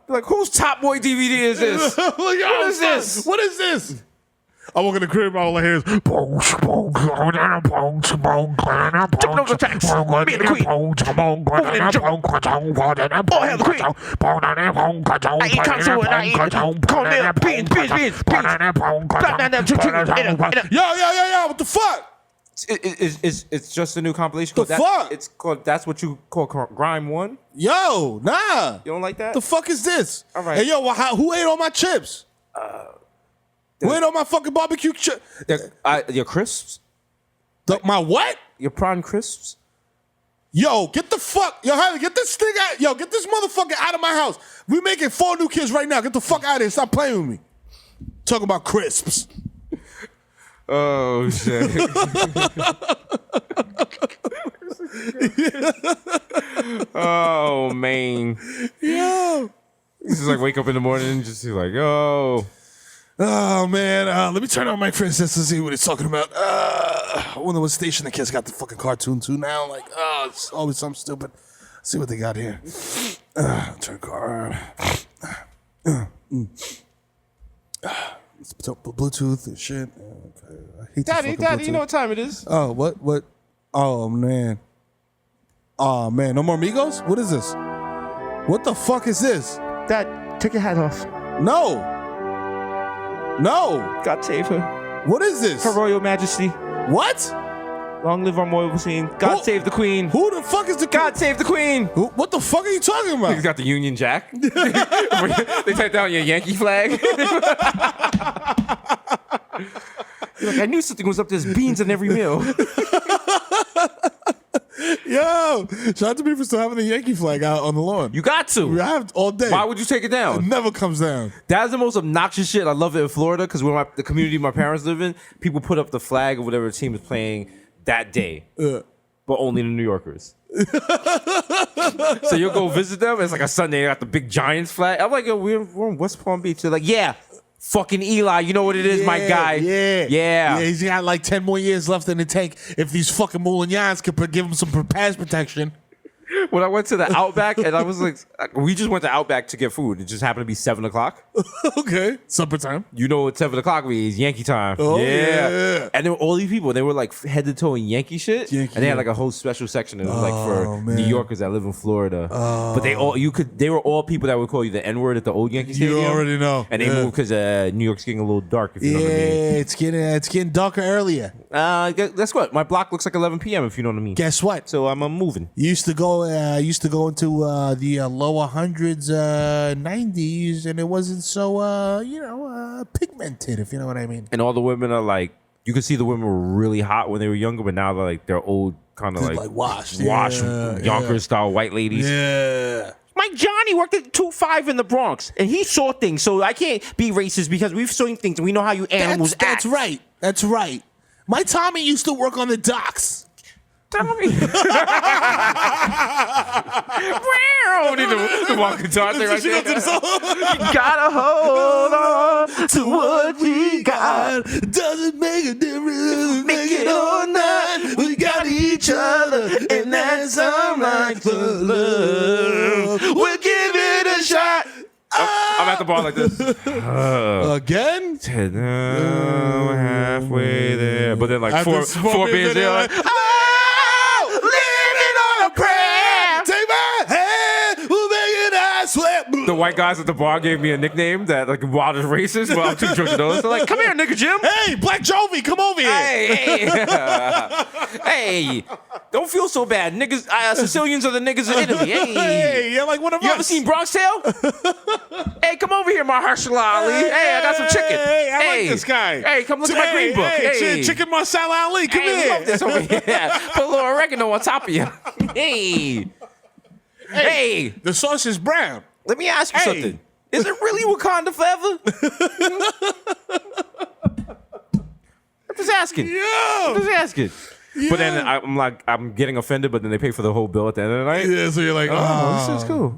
Like, whose Top Boy DVD is this? What is this? What is this? I walk in the crib, all I hear is Jumping over the tracks. Me and the queen. Moving in the jungle. Oh, hell, the queen. I eat council and I eat cornmeal, beans. Yo, what the fuck? It's just a new compilation. The fuck? It's called. That's what you call Grime 1. Yo, nah. You don't like that? The fuck is this? All right. Hey, yo, who ate all my chips? Who ate all my fucking barbecue chips? Your crisps. My what? Your prawn crisps. Yo, get the fuck. Yo, Harley, get this thing out. Yo, get this motherfucker out of my house. We making 4 new kids right now. Get the fuck out of here. Stop playing with me. Talking about crisps. Oh shit. Oh man. Yo. This is like wake up in the morning and just be like, oh. Oh man, let me turn on my princess to see what it's talking about. I wonder what station the kids got the fucking cartoon to now. Like, it's always something stupid. Let's see what they got here. Turn car on. Let's put Bluetooth and shit. Okay. I hate Daddy, Bluetooth. you know what time it is? Oh, what? Oh man. Oh man, no more Migos? What is this? What the fuck is this? Dad, take your hat off. No. God save her. What is this? Her Royal Majesty. What? Long live our royal queen. God save the queen. Who the fuck is the God save the queen. What the fuck are you talking about? He's got the Union Jack. They typed down your Yankee flag. You're like, I knew something was up. There's beans in every meal. Yo, shout out to me for still having the Yankee flag out on the lawn. You got to. I have all day. Why would you take it It down? never comes down. That's the most obnoxious shit. I love it in Florida because where the community my parents live in, people put up the flag of whatever team is playing that day, but only the New Yorkers. So you'll go visit them. It's like a Sunday. They got the big Giants flag. I'm like, yo, we're in West Palm Beach. They're like, yeah, fucking Eli. You know what it is, my guy. Yeah, he's got like 10 more years left in the tank. If these fucking Moulignans could give him some pass protection. When I went to the Outback, and I was like, we just went to Outback to get food. It just happened to be 7 o'clock. Okay, supper time. You know what 7 o'clock means? Yankee time. Oh, yeah. And there were all these people. They were like head to toe in Yankee shit. And they had like a whole special section. It was like for New Yorkers that live in Florida. But they were all people that would call you the N-word at the old Yankee Stadium. You already know. And they moved because New York's getting a little dark, if you know what I mean. It's getting darker earlier. Guess what? My block looks like 11 p.m., if you know what I mean. Guess what? So I'm moving. Used to go into the lower hundreds, 90s, and it wasn't so pigmented, if you know what I mean. And all the women are like, you could see the women were really hot when they were younger, but now they're old, kind of like washed, Yonkers style white ladies. Yeah. My Johnny worked at 2-5 in the Bronx, and he saw things, so I can't be racist because we've seen things and we know how you animals act. That's right. That's right. My Tommy used to work on the docks. Tommy. The walkie-talkie right there. You gotta hold on to what we got. Doesn't make a difference. Make it or not. We got each other, and that's all right for love. We'll give it a shot. I'm at the bar like this. Again? Halfway there. But then like four beers there. Like, the white guys at the bar gave me a nickname that like wild is racist. Well, I'm too drunk to know. They're like, come here, nigga Jim. Hey, Black Jovi, come over here. Hey, don't feel so bad. Niggas, Sicilians are the niggas of Italy. Hey, you're like one of us. You ever seen Bronx Tale? Hey, come over here, Mahershala Ali. Hey, I got some chicken. Hey, I like this guy. Hey, come look at my green book. Hey, Chicken Marsala Ali, come hey, here. love this over here. Put a little oregano on top of you. Hey. The sauce is brown. Let me ask you something. Is it really Wakanda forever? I'm just asking. But then I'm getting offended, but then they pay for the whole bill at the end of the night. Yeah, so you're like, this is cool.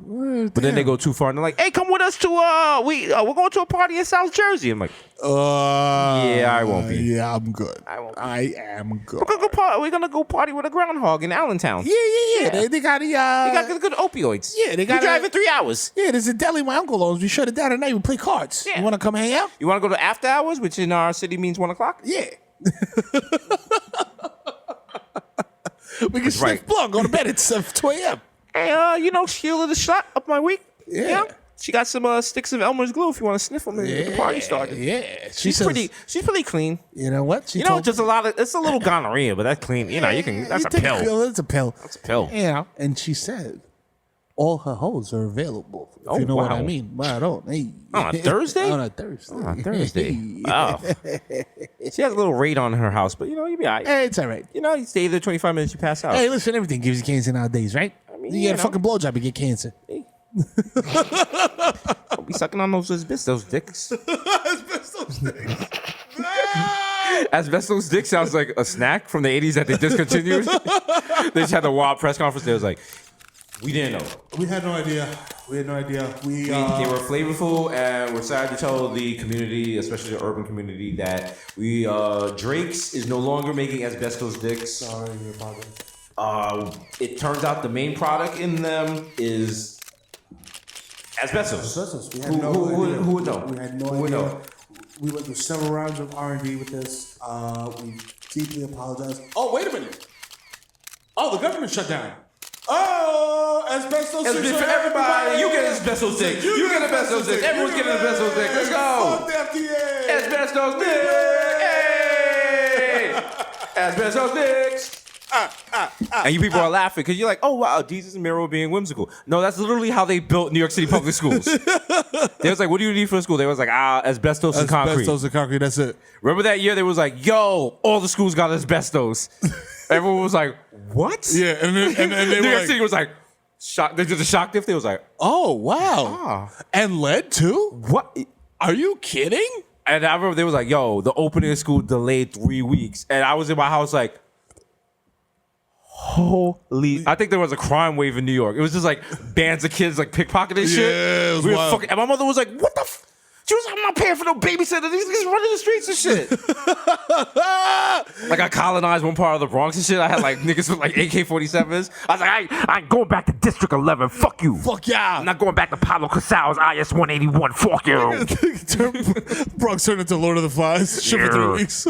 But then they go too far and they're like, hey, come with us to we're going to a party in South Jersey. I'm like, Yeah, I won't be. Yeah, I'm good. I won't be. I am good. We're gonna go party with a groundhog in Allentown. Yeah. They got the. They got good opioids. Yeah, they got. We drive in 3 hours. Yeah, there's a deli my uncle owns. We shut it down at night. We play cards. Yeah. You want to come hang out? You want to go to after hours, which in our city means 1 o'clock? Yeah. We can sniff right. blunt, go to bed at 2 a.m. Hey, Sheila the shot up my week. Yeah. She got some sticks of Elmer's glue if you want to sniff them and get the party started. Yeah. She's pretty clean. You know what? Just it's a little gonorrhea, but that's clean. That's a pill. It's a pill. That's a pill. Yeah. And she said all her hoes are available. If you know what I mean. Well, I don't. Hey. On a Thursday? On a Thursday. On a Thursday. Wow. She has a little raid on her house, but you'll be all right. Hey, it's all right. You stay there 25 minutes, you pass out. Hey, listen, everything gives you cancer nowadays, right? I mean, you get a fucking blowjob, you get cancer. Hey. Don't be sucking on those asbestos dicks. Asbestos dicks. Asbestos dick sounds like a snack from the 80s that they discontinued. They just had a wild press conference. They was like, we didn't know. We had no idea. They were flavorful, and we're sad to tell the community, especially the urban community, that Drake's is no longer making asbestos dicks. Sorry about that. It turns out the main product in them is asbestos. We had no idea. Who would know? We had no Who would idea. know? We went through several rounds of R&D with this. We deeply apologize. Oh, wait a minute. Oh, the government shut down. Oh, asbestos It's sticks for everybody. You get asbestos dick. You get asbestos dick. Everyone's getting asbestos dick. Let's go. Fuck the FDA. Asbestos dick. Hey. Asbestos dicks. And you people are laughing because you're like, oh wow, Desus and Mero being whimsical. No, that's literally how they built New York City public schools. They was like, what do you need for school? They was like, asbestos and concrete. Asbestos and concrete, that's it. Remember that year they was like, yo, all the schools got asbestos. Everyone was like, what? Yeah, and they New were York like, City was like, shock. They did the shock diff. They was like, oh, wow. And lead too? what? Are you kidding? And I remember they was like, yo, the opening of school delayed 3 weeks. And I was in my house like, holy. I think there was a crime wave in New York. It was just like bands of kids like pickpocketing shit. Yeah, it was wild. And my mother was like, what the f? She was like, I'm not paying for no babysitter. These niggas running the streets and shit. Like I colonized one part of the Bronx and shit. I had like niggas with like AK-47s. I was like, I ain't going back to District 11. Fuck you. Fuck yeah. I'm not going back to Pablo Casal's IS-181. Fuck you. Bronx turned into Lord of the Flies. Shit for 3 weeks.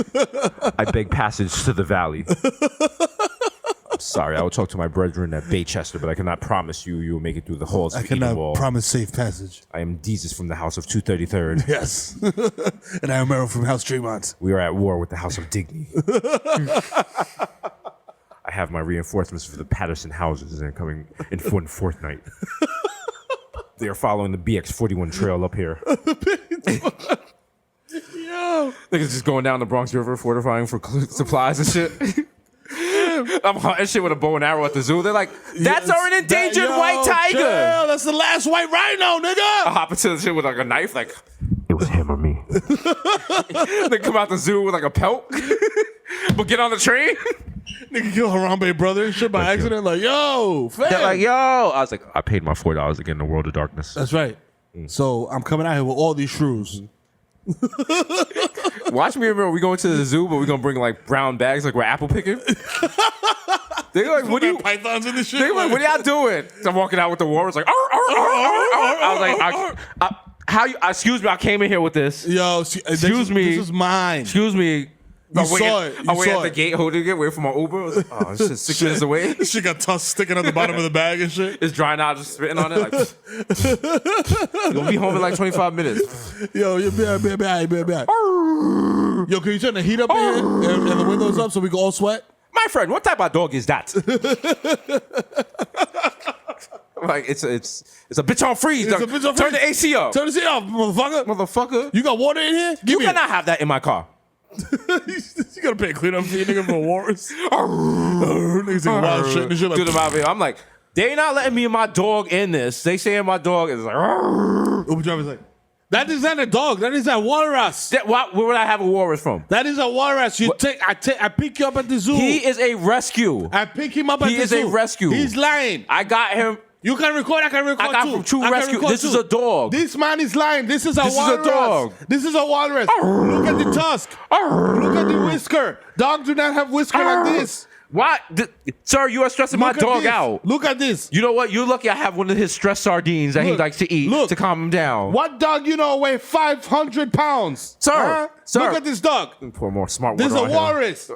I beg passage to the valley. I'm sorry, I will talk to my brethren at Baychester, but I cannot promise you will make it through the halls I of Eden cannot Wall. promise safe passage. I am Desus from the House of 233rd. Yes. And I am Mero from House Tremont. We are at war with the House of Digny. I have my reinforcements for the Patterson houses, and they're coming in one fortnight. They are following the BX-41 trail up here. Yo. Niggas just going down the Bronx River, fortifying for supplies and shit. I'm hunting shit with a bow and arrow at the zoo. They're like, that's our endangered white tiger. Chill, that's the last white rhino, nigga. I hop into the shit with like a knife, like, It was him or me. they come out the zoo with like a pelt, but get on the train. Nigga kill Harambe brother and shit by accident. Like, yo, fam. They're like, yo. I was like, I paid my $4 to get in the world of darkness. That's right. So I'm coming out here with all these shrews. watch me remember we going to the zoo, but we're gonna bring like brown bags like we're apple picking. They're like, what do you pythons in this shit? They're like, what are y'all doing? So I'm walking out with the warriors like, arr, arr, arr, arr, arr. I was like, how you excuse me, I came in here with this. Yo, Excuse me. This is mine. Excuse me. You saw it. I wait at the gate holding it, wait for my Uber. I was like, oh, this is 6 minutes away. This shit got tusks sticking out the bottom of the bag and shit. It's drying out, just spitting on it. Like, you're gonna be home in like 25 minutes. Yo, you'll be back. Yo, can you turn the heat up in here and the windows up so we can all sweat? My friend, what type of dog is that? Like it's a bitch on freeze. It's a bitch on Turn freeze. the AC up. Turn the AC off, motherfucker. You got water in here? You cannot have that in my car. You gotta pay a cleanup fee, nigga, for walrus. Niggas take wild shit and shit like Do them out here. I'm like, they not letting me and my dog in this. They saying my dog is like, Uber driver's like, that is not a dog. That is a walrus. where would I have a walrus from? That is a walrus. I pick you up at the zoo. He is a rescue. I pick him up at the zoo. He is a rescue. He's lying. I got him. You can record. I can record I got too. from True I can Rescue. record This is too. a dog. This man is lying. This is a This is a walrus. dog. This is a walrus. Look at the tusk. Look at the whisker. Dogs do not have whisker like this. What? Sir, you are stressing my Look at dog this. out. Look at this. You know what? You're lucky I have one of his stress sardines that he Look. likes to eat Look. to calm him down. What dog you know weigh 500 pounds? Sir. Sir. Look at this dog. Pour more smart This is water a on him. walrus.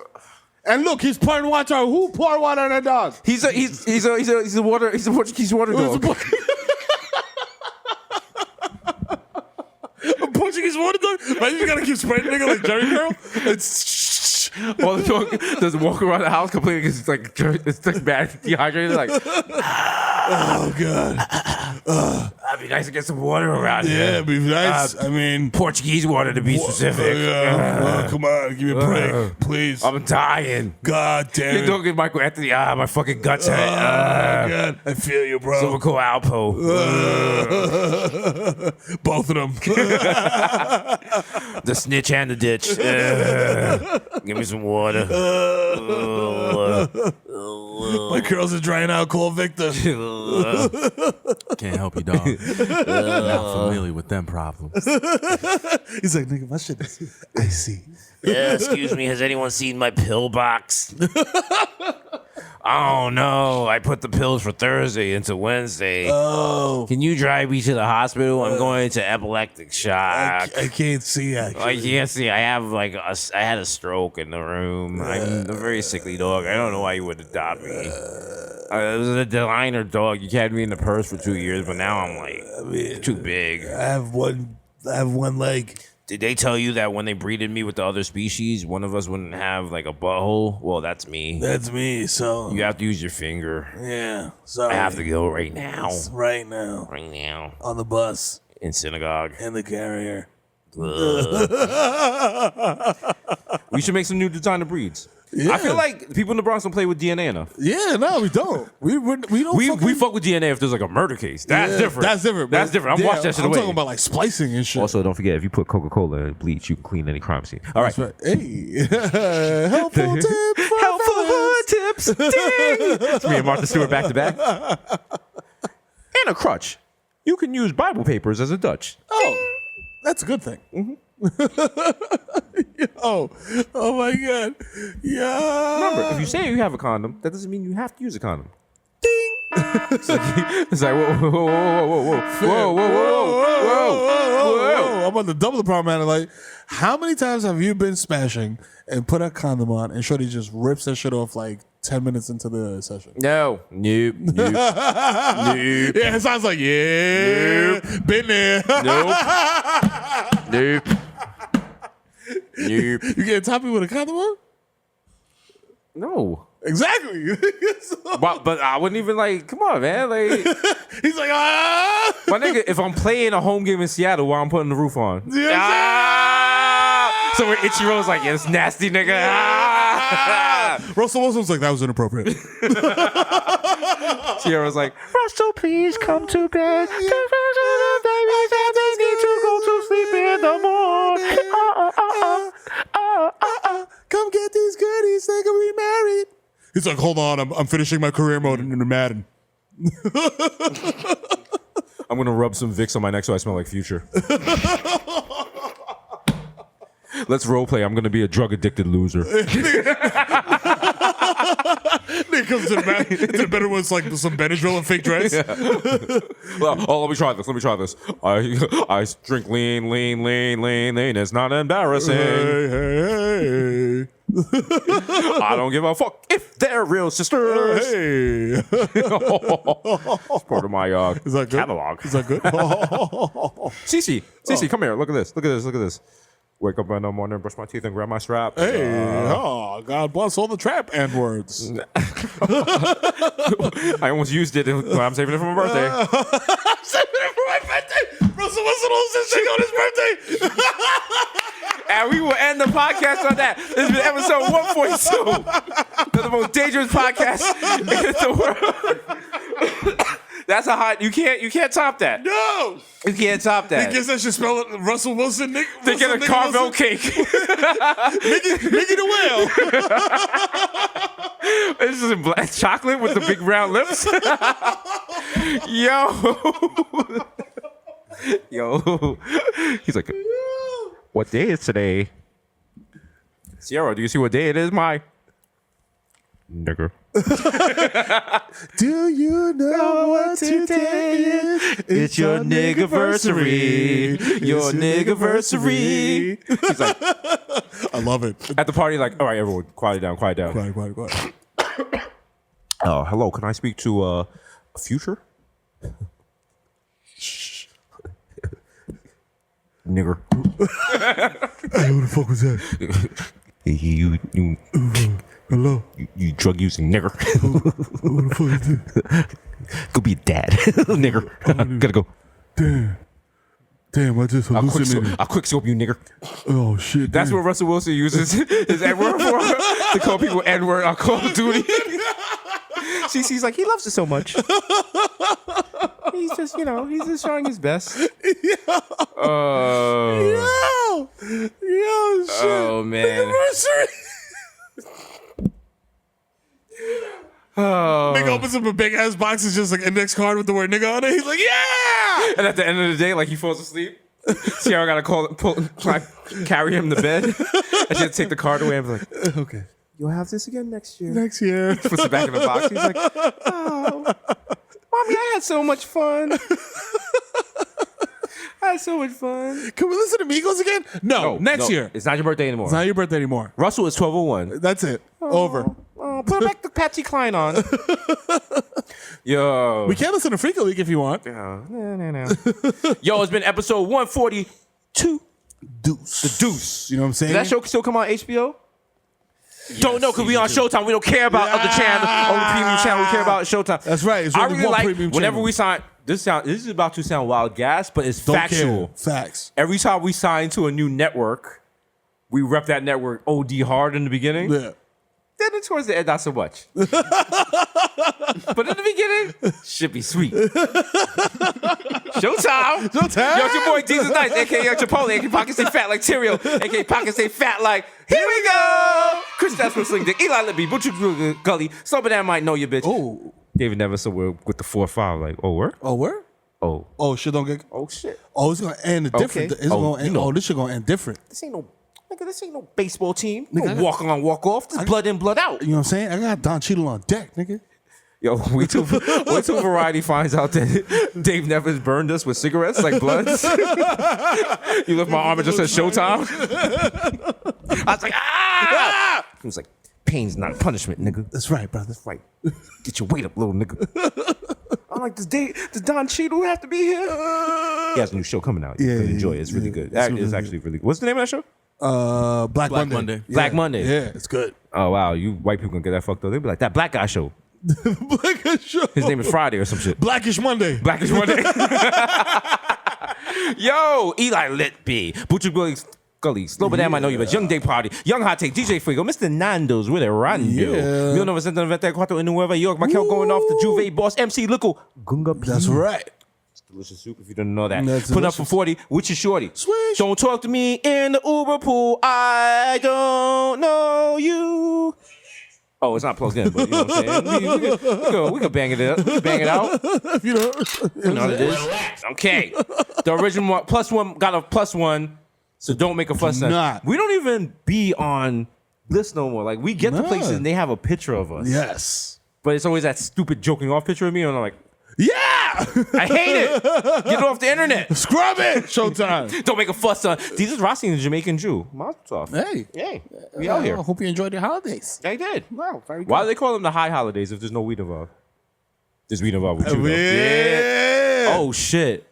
And look, he's pouring water. Who pour water on a dog? He's a Portuguese water dog. A Portuguese water dog? Man, you gotta keep spraying nigga like Jerry Curl. It's Well, the dog doesn't walk around the house complaining because it's like bad dehydrated. Like, oh god. that'd be nice to get some water around Yeah, here. it'd be nice. I mean, Portuguese water to be specific. come on, give me a break, please. I'm dying. God damn You it. don't get Michael Anthony. My fucking guts hurt. God, I feel you, bro. Sovico Alpo. Both of them. The snitch and the ditch. Give me some water. My curls are drying out. Call Victor. Can't help you, dog. Not familiar with them problems. He's like, nigga, my shit is icy. Yeah, excuse me, has anyone seen my pill box? Oh no, I put the pills for Thursday into Wednesday. Oh, Can you drive me to the hospital? I'm going to epileptic shock. I can't see actually. I can't see. I have I had a stroke in the room. I'm a very sickly dog. I don't know why you would adopt me. It was a designer dog. You kept me in the purse for 2 years, but now I'm like too big. I have one leg. Did they tell you that when they breeded me with the other species, one of us wouldn't have like a butthole? Well, that's me. That's me. So You have to use your finger. yeah. Sorry. I have to go right now. right now Right now. on the bus In synagogue. in the carrier. We should make some new designer breeds. Yeah. I feel like people in the Bronx don't play with DNA enough. Yeah, no, we don't. We don't. We fucking- fuck with DNA if there's like a murder case. That's Yeah, different. That's different. That's but- different. I'm yeah, watching that shit I'm away. talking about like splicing and shit. Also, don't forget if you put Coca-Cola in bleach, you can clean any crime scene. All right. That's right. Hey, helpful tips. for Helpful fellas. hood tips. Ding. It's me and Martha Stewart back to back. And a crutch. You can use Bible papers as a Dutch. Oh, that's a good thing. oh my god. Yeah. Remember, if you say you have a condom, that doesn't mean you have to use a condom. Ding. It's like whoa, whoa, whoa, whoa, whoa, whoa, whoa, whoa, whoa, whoa. I'm about to double the problem, man. Like, how many times have you been smashing and put a condom on and Shorty just rips that shit off like 10 minutes into the session? No. Nope. Nope. Nope. Yeah, it sounds like, yeah, been there. Nope. Nope. Nope. You getting toppy with a condom on? No. Exactly. So, But I wouldn't even like, come on, man. Like, he's like, ah. my nigga, if I'm playing a home game in Seattle while I'm putting the roof on. You know what I'm So where Ichiro's like, yeah, it's nasty, nigga. Ah. Russell Wilson's like, that was inappropriate. Sierra's like, Russell, please come to bed. Babies need to go to sleep in the morning. Come get these goodies, they can be married. He's like, hold on, I'm finishing my career mode in the Madden. I'm gonna rub some Vicks on my neck so I smell like Future. Let's role play. I'm gonna be a drug addicted loser. He comes to the better ones like some Benadryl and fake dress. Well, let me try this. I drink lean. It's not embarrassing. Hey. I don't give a fuck if they're real sisters. Hey. It's part of my Is that good? catalog. Is that good? Cece, come here. Look at this. Wake up in the morning, brush my teeth, and grab my strap. Hey, God bless all the trap and words. I almost used it. But I'm saving it for my birthday. I'm saving it for my birthday. Russell Wilson owns this thing on his birthday. And we will end the podcast on that. This has been episode 142. The most dangerous podcast in the world. That's a hot. You can't top that. No. You can't top that. I guess I should spell it Russell Wilson. They get a Carvel cake. Mickey the Whale. This is in black chocolate with the big round lips. Yo. He's like, What day is today? Sierra, do you see what day it is, my Nigger. Do you know what today is? It's your niggiversary. Your niggiversary. He's like, I love it. at the party, like, all right, everyone, quiet down. Quiet. Hello, can I speak to Future? Nigger. Hey, who the fuck was that? You Hello? you drug using nigger. Who the fuck is that? Go be a dad. Nigger. Gotta go. Damn, I just hallucinated. I'll quick scope you, nigger. Oh, shit. That's damn. what Russell Wilson uses his N-word for, to call people N-word on Call of Duty. CC's like, he loves it so much. He's just, he's just trying his best. Yo, shit. Oh, man. Anniversary. Nigga opens up a big ass box. It's just like index card with the word nigga on it. He's like, yeah. And at the end of the day, like, he falls asleep. Sierra gotta carry him to bed. And she had to take the card away and be like, Okay. you'll have this again next year. Next year. Puts it back in the box. He's like, oh, Mommy, I had so much fun. I had so much fun. Can we listen to Migos again? No, next year. It's not your birthday anymore. It's not your birthday anymore. Russell is 1201. That's it. Over. Oh, put back the Patsy Cline on. Yo. We can listen to Freak a League if you want. No. Yo, it's been episode 142. Deuce. The Deuce. You know what I'm saying? Did that show still come on HBO? Don't know, because we on Showtime. We don't care about other channels. Only premium channel we care about is Showtime. That's right. It's I only really one like premium whenever channel. we sign. This is about to sound wild gas, but it's Don't factual. care. Facts. Every time we sign to a new network, we rep that network OD hard in the beginning. Yeah. Then towards the end, not so much. But in the beginning, should be sweet. Showtime. Yo, it's your boy Desus Nice, a.k.a. Chipotle, a.k.a. Pockets Stay Fat like Cereal, a.k.a. Pockets Stay Fat like, here we go. Chris Jasper Sling Dick, Eli Libby, Butcher Gully, somebody that might know you, bitch. Oh. David Never, so we're with the 4-5, like, oh, where? Oh, where? Oh. Oh, shit don't get. Oh, shit. Oh, it's gonna end different. Okay. It's gonna end. you know. Oh, this shit gonna end different. This ain't no baseball team. No walk on, walk off. This blood in, blood out. You know what I'm saying? I got Don Cheadle on deck, nigga. Yo, wait till Variety finds out that Dave Nevers burned us with cigarettes like bloods. You left my arm and just said Showtime. I was like, ah! He was like, pain's not punishment, nigga. That's right, brother. That's right. Get your weight up, little nigga. I'm like, does Don Cheadle have to be here? He has a new show coming out. You can enjoy it. It's really good. It's actually really good. What's the name of that show? Black Monday. Yeah. Black Monday. Yeah, it's good. Oh, wow. You white people gonna get that fucked up. They'll be like, that black guy show. Blackish show. His name is Friday or some shit. Blackish Monday. Blackish Monday. Yo, Eli Litby, Butcher Gully, Slow But Damn, I know you, but Young Day Party, Young Hot Take, DJ Fuego, Mr. Nando's with a Rando. Yeah. 1994 in Nueva York, Michael going off the Juve boss, MC Lico, Gunga P. That's right. Delicious soup if you didn't know that. That's Put up delicious. for 40, which is shorty. Swish. Don't talk to me in the Uber pool, I don't know you. Oh, it's not plugged in, but you know what I'm saying? We could bang it up. We could bang it out. You know. You know what it is. Okay. The original one, +1 got a +1, so don't make a fuss. not. We don't even be on this no more. Like, we get to places and they have a picture of us. Yes. But it's always that stupid joking off picture of me, and I'm like, Yeah. I hate it. Get it off the internet. Scrub it. Showtime. Don't make a fuss on. This is Rossi, the Jamaican Jew. Mazel tov. Hey. Yay. We out here. I hope you enjoyed your holidays. They did. Wow, very good. Why do they call them the high holidays if there's no weed involved? There's weed involved with you, though. Yeah. Oh, shit.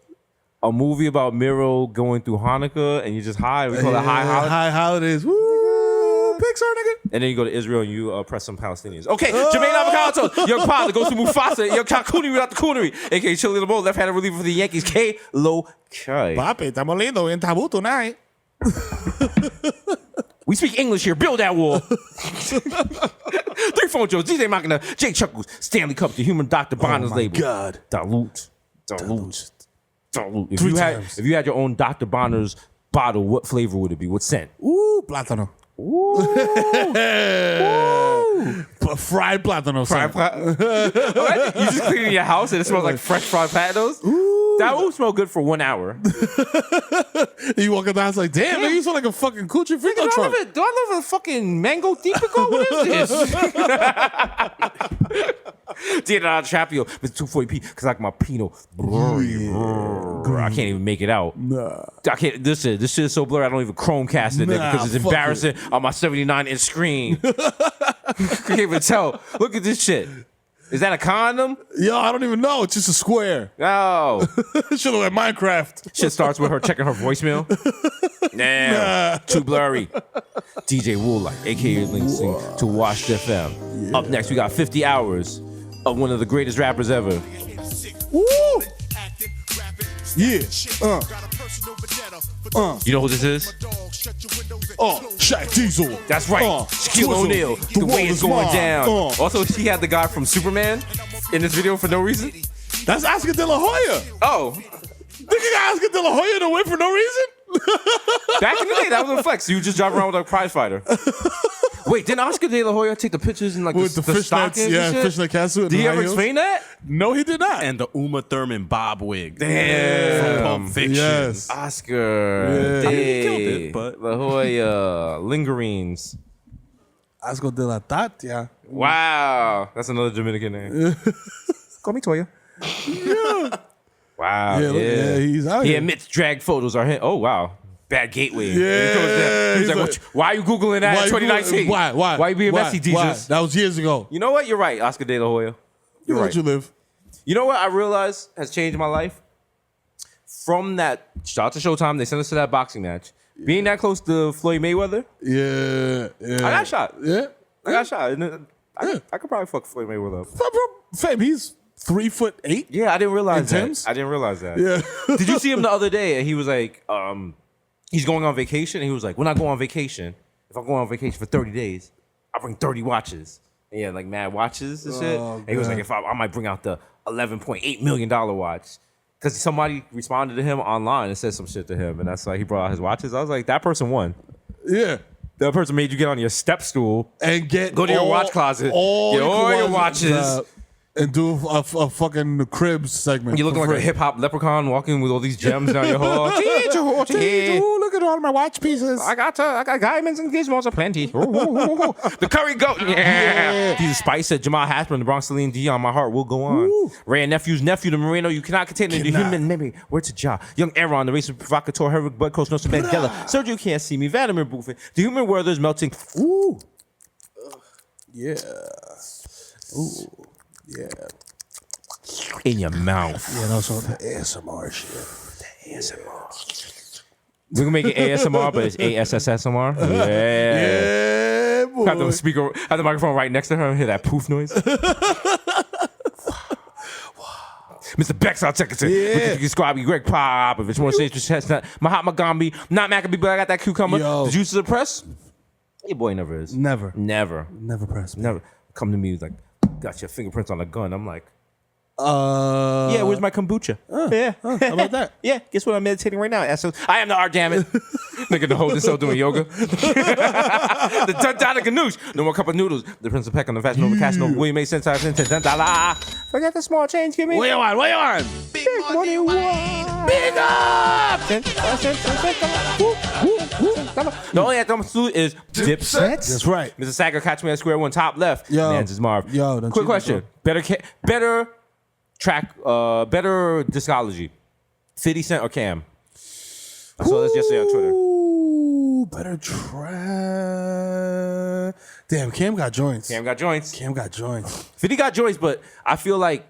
A movie about Mero going through Hanukkah and you just high. We call it high holiday. High holidays. Woo. Pixar, nigga. And then you go to Israel and you oppress some Palestinians. Okay, Jermaine Avocado, Young Pilot goes to Mufasa, Young Kakuni without the coonery, a.k.a. Chili the Bowl, left-handed reliever for the Yankees, K-Lo Kai. Papi, estamos lindo en tabú tonight. We speak English here. Build that wall. 3 phone Joes, DJ Machina, Jake Chuckles, Stanley Cup, the human Dr. Bonner's label. God. Dilute. If 3 you times. if you had your own Dr. Bonner's bottle, what flavor would it be? What scent? Ooh, plátano. Ooh. Put Fried plátano. You just cleaning your house and it smells like fresh fried potatoes. That will smell good for 1 hour. You walk in the house like, damn, nigga, you smell like a fucking coochie frito truck. Do I live in a fucking mango típico? What is this? Did trap you with 240p because like my Pinot blurry. I can't even make it out. Nah. I can't. This shit is so blurry. I don't even Chromecast it because it's embarrassing on my 79-inch screen. I can't even tell. Look at this shit. Is that a condom? Yo, I don't even know. It's just a square. Oh. Should have like Minecraft. Shit starts with her checking her voicemail. Nah. Too blurry. DJ Woolite, a.k.a. listening to Washed FM. Yeah. Up next, we got 50 hours of one of the greatest rappers ever. Woo! Yeah. You know who this is? Shaq Diesel. That's right. Shaquille O'Neal. The way it's going down. Also, she had the guy from Superman in this video for no reason. That's Oscar De La Hoya. Oh. Nigga got Oscar De La Hoya to win for no reason? Back in the day, that was a flex. You just drive around with a prize fighter. Wait, didn't Oscar De La Hoya take the pictures in like with the fishnets? Yeah, fishnet catsuit. Did he ever explain that? No, he did not. And the Uma Thurman bob wig. Damn. From Pulp Fiction. Yes. Oscar. Yeah. I mean, he killed it, but La Hoya. Lingerines. Oscar De La Tatia. Wow. That's another Dominican name. Call me Toya. Yeah. Wow. Yeah, he's out He here. admits drag photos are him. Oh, wow. Bad gateway. Yeah. He's like, why are you Googling that in 2019? Why? Why you being messy, Jesus? That was years ago. You know what? You're right, Oscar De La Hoya. You're right. Let you live. You know what I realized has changed my life? From that, shout out to Showtime, they sent us to that boxing match. Being that close to Floyd Mayweather, Yeah. I got shot. Yeah. I got shot. I could probably fuck Floyd Mayweather up. Fam, he's 3'8". Yeah, I didn't realize that. Tim's? I didn't realize that. Yeah. Did you see him the other day? And he was like, he's going on vacation. And he was like, when I go on vacation, if I go on vacation for 30 days, I bring 30 watches. And yeah, like mad watches and shit. And he was like, if I might bring out the $11.8 million watch. Because somebody responded to him online and said some shit to him. And that's why he brought out his watches. I was like, that person won. Yeah. That person made you get on your step stool And go to your watch closet, get all your watches. And do a fucking cribs segment. You looking like a hip hop leprechaun walking with all these gems down your hall. Ooh, look at all my watch pieces. I got diamonds and gizmos aplenty. The curry goat. Yeah. He's a spice at Jamal Hasper in the Bronx, Celine Dion. My heart will go on. Ooh. Ray and Nephew's nephew, the Moreno. You cannot contain the human memory. Word to Ja. Young Aaron, the racist provocateur, Heroic Bud Coach, Nelson Mandela. Sergio, you can't see me. Vladimir Buffett. The human Werther's melting. Ooh. Yeah. Ooh. Yeah. In your mouth. Yeah, no, so the ASMR shit. The ASMR. We're gonna make it ASMR, but it's ASSSMR. Yeah. Yeah, boy. Have the microphone right next to her and hear that poof noise. Mr. Bexar Secretary. Yeah. Squabby, Greg Popovich, more stage chestnut, Mahatma Gandhi, not Maccabee, but I got that cucumber. Yo. The juice of the press? Your boy never is. Never press me. Never. Come to me like, got your fingerprints on a gun. I'm like, Yeah, yeah, where's my kombucha? Yeah. How about that? Yeah, guess what I'm meditating right now, asshole. I am the art, damn it. Nigga, the whole himself doing yoga. The Dundada Ganoush. No more cup of noodles. The Prince of Peck on the Fashion Nova Cash Nova. William A. Sentai. Forget the small change, give me. What you on? Big money, big up. The only anthem is Dipset. That's right. Mr. Sager, catch me at square one, top left. Yo. Nan's Marv. Yo, don't quick you question. Better track, better discology. 50 Cent or Cam? I saw this yesterday on Twitter. Ooh, better track. Damn, Cam got joints. Cam got joints. 50 got joints, but I feel like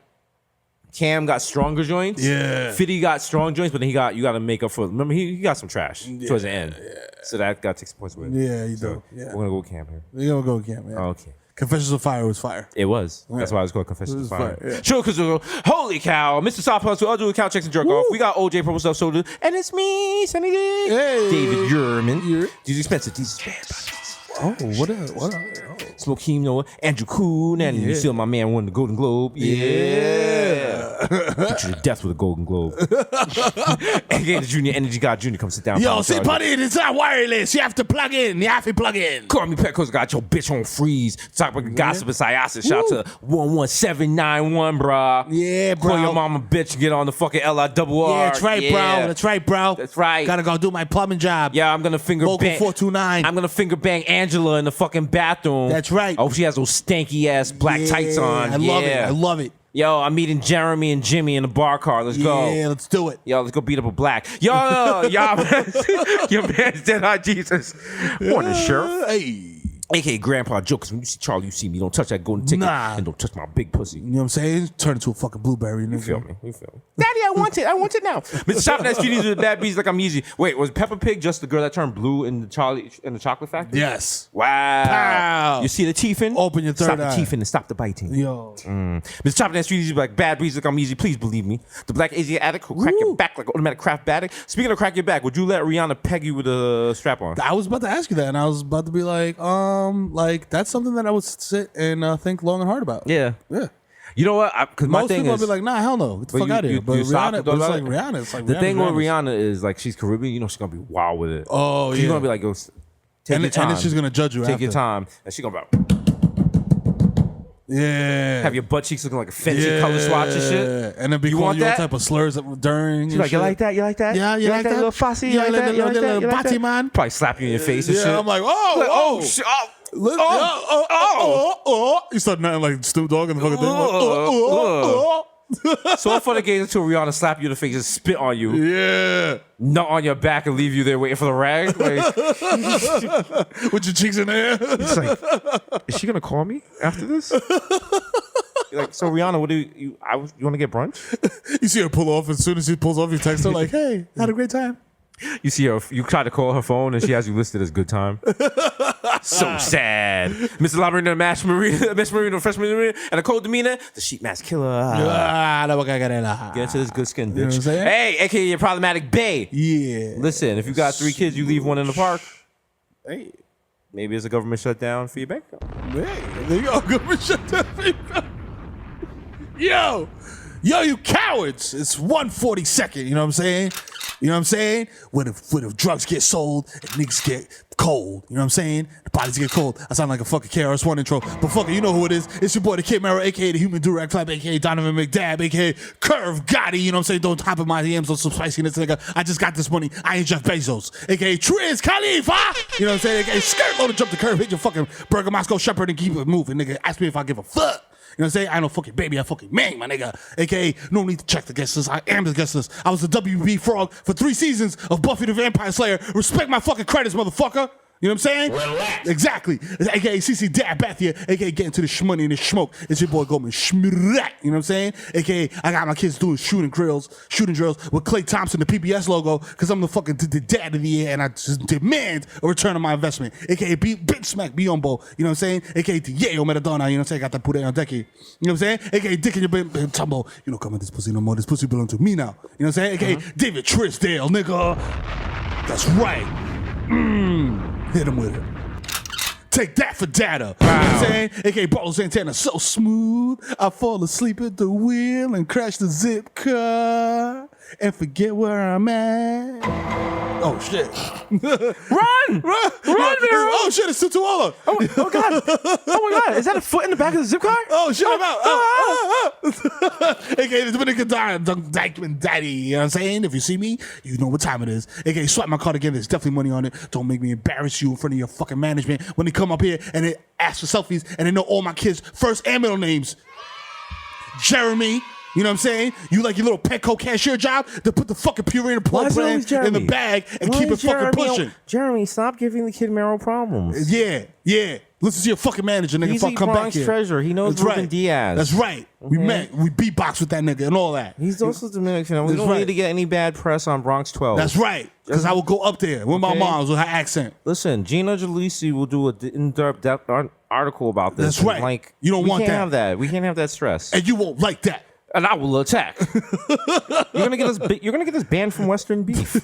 Cam got stronger joints. Yeah. 50 got strong joints, but then you got to make up for. Remember, he got some trash towards the end. Yeah. So that got to take some points away. Yeah, you do. Yeah. We're gonna go with Cam here. We're gonna go with Cam. Yeah. Okay. Confessions of Fire was fire. It was. That's why it was called Confessions of Fire. Yeah. Sure, because holy cow, Mr. Soft Hustle, I'll do account checks and jerk off. We got OJ Purple Stuff Soldier, and it's me, Sunny D. Hey. David Yerman. Yeah. These expensive. These bad. Oh, what up? Smoke Noah, Andrew Kuhn, and you still my man won the Golden Globe. Yeah. Put you to death with a Golden Globe. AKA the Junior Energy God Junior, come sit down. Yo, see, buddy, it's not wireless. You have to plug in. You have to plug in. Call me Petco's got your bitch on freeze. Talk about gossip and psyosis. Shout out to 11791, brah. Yeah, bro. Call your mama bitch and get on the fucking LIRR. Yeah, that's right, bro. That's right, bro. That's right. Gotta go do my plumbing job. Yeah, I'm gonna finger Local bang. 429. I'm gonna finger bang Angela in the fucking bathroom. That's right. Oh, she has those stanky ass black tights on. I love it. I love it. Yo, I'm meeting Jeremy and Jimmy in the bar car. Let's go. Yeah, let's do it. Yo, let's go beat up a black. Yo, your man's dead on Jesus. Morning, Sheriff. Hey. AKA Grandpa Jokers. When you see Charlie, you see me. Don't touch that golden ticket. Nah. And don't touch my big pussy. You know what I'm saying? Turn into a fucking blueberry. You feel me? Daddy, I want it. I want it now. Mr. Shopping at Streeties with bad bees like I'm easy. Wait, was Peppa Pig just the girl that turned blue in the chocolate factory? Yes. Wow. Pow. You see the teething? Open your third Stop eye. the teething and stop the biting. Yo. Mr. Shopping at Streeties with like bad bees like I'm easy. Please believe me. The black Asian addict will crack your back like automatic craft addict. Speaking of crack your back, would you let Rihanna peg you with a strap on? I was about to ask you that, and I was about to be like that's something that I would sit and think long and hard about. Yeah. Yeah. You know what? Because my Most thing people is, would be like, nah, hell no. Get the But fuck out of here. But stop Rihanna, it, but it's though, like right? Rihanna. It's like the thing with Rihanna's. Rihanna is like she's Caribbean. You know she's gonna be wild with it. Oh, she's yeah. gonna be like, go take And your time. then she's going to judge you take after. your time, and she's gonna be like, Yeah. have your butt cheeks looking like a fancy color swatch and shit. And then be You calling want you all that? type of slurs during. She's like, you like that? You like that? Yeah, you like that? little fussy? Yeah, You like that? You like that? little You like body that? man. Probably slap you in your face and shit. Yeah, I'm like, oh. shit. You start nothing like Snoop Dogg and the fucking thing. So for the games until Rihanna slap you in the face and spit on you, Yeah. nut on your back and leave you there waiting for the rag. Like, With your cheeks in the air. it's like, is she gonna call me after this? You're like, so Rihanna, what do you want to get brunch? You see her pull off. As soon as she pulls off, you text her like, hey, had a great time. You see her, you try to call her phone and she has you listed as good time. So sad. Mr. Labyrinth, Mash Marina, Miss Marina, Freshman Marina, and a cold demeanor, the sheep mask killer. Get into this good skin, You know what bitch. I'm saying? Hey, aka your problematic bae. Yeah. Listen, if you got 3 kids, you leave one in the park. Hey. Maybe it's a government shutdown for your bank account. Hey, there you go. Go shut that people. Yo, you cowards! It's 142nd. You know what I'm saying? You know what I'm saying? When the drugs get sold and niggas get cold. You know what I'm saying? The bodies get cold. I sound like a fucking KRS-One intro, but fuck it, you know who it is. It's your boy, the Kid Mero, aka the Human Durag Flap, aka Donovan McDab, aka Curve Gotti. You know what I'm saying? Don't hop in my DMs on some spiciness, nigga. I just got this money. I ain't Jeff Bezos, aka Triz Khalifa. You know what I'm saying? Aka skirt load to jump the curve, hit your fucking Burger Moscow Shepherd and keep it moving, nigga. Ask me if I give a fuck. You know what I'm saying? I know fucking baby, I fucking man, my nigga. AKA, no need to check the guest list. I am the guest list. I was the WB Frog for 3 seasons of Buffy the Vampire Slayer. Respect my fucking credits, motherfucker. You know what I'm saying? Relax. Exactly. AKA CC Dad Bath here. AKA getting to the shmoney and the smoke. It's your boy Goldman Schmirat. You know what I'm saying? AKA I got my kids doing shooting drills with Klay Thompson, the PBS logo, because I'm the fucking the dad of the year and I just demand a return on my investment. AKA Bitch Smack Biombo. You know what I'm saying? AKA Yeo Maradona. You know what I'm saying? Got that put on decky. You know what I'm saying? AKA Dick in your tumble. You don't come in this pussy no more. This pussy belong to me now. You know what I'm saying? AKA David Trisdale, nigga. That's right. Hit him with it. Take that for data. Wow. You know what I'm saying? AKA Barlow Santana, so smooth. I fall asleep at the wheel and crash the zip car and forget where I'm at. Oh, shit. Run, Mero! Oh, shit, it's Tutuola. Oh, God. Oh, my God. Is that a foot in the back of the zip car? Oh, shit, I'm out. AKA the Dominican Dykeman Daddy. You know what I'm saying? If you see me, you know what time it is. AKA swipe my card again. There's definitely money on it. Don't make me embarrass you in front of your fucking management when they come up here and they ask for selfies and they know all my kids' first and middle names. Jeremy. You know what I'm saying? You like your little Petco cashier job to put the fucking Purina plug brand in the bag and keep it fucking pushing. Jeremy, stop giving the Kid Mero problems. Yeah. Listen to your fucking manager, nigga. He's Fuck, come Bronx back here. treasure. He knows That's Ruben right. Diaz. That's right. We met. We beatbox with that nigga and all that. He's also Dominican. We That's don't right. need to get any bad press on Bronx 12. That's right. Because I will go up there with my moms with her accent. Listen, Gina Jalisi will do an in-depth article about this. That's right. Like, you don't want We can't that. have that. We can't have that stress. And you won't like that. And I will attack. You're gonna get us banned from Western Beef.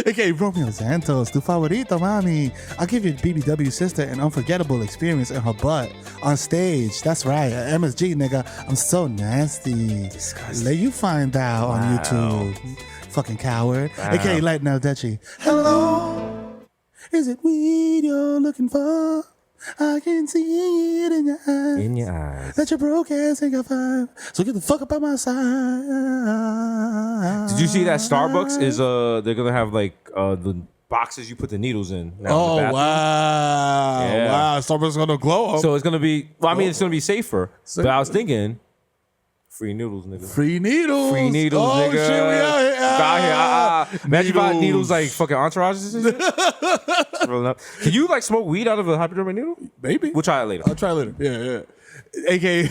Okay, Romeo Santos, tu favorito, mami. I'll give your BBW sister an unforgettable experience in her butt on stage. That's right, MSG, nigga. I'm so nasty. Disgusting. Let you find out on YouTube. Fucking coward. Okay, Light Now Dutchy. Hello. Is it weed you're looking for? I can see it in your eyes. In your eyes. That your broke ass ain't got five. So get the fuck up on my side. Did you see that Starbucks is they're gonna have like the boxes you put the needles in. Now in the Oh bathroom. wow! Yeah. Wow, Starbucks is gonna glow up. So it's gonna be. Well, I mean, it's gonna be safer. But I was thinking, free noodles, nigga. Free needles. Free needles, oh, nigga. Shit, we out here. Imagine buying Needles. needles like fucking entourages and shit. Rolling up. Can you like smoke weed out of a hypodermic needle? Maybe. We'll try it later. I'll try later. Yeah. AKA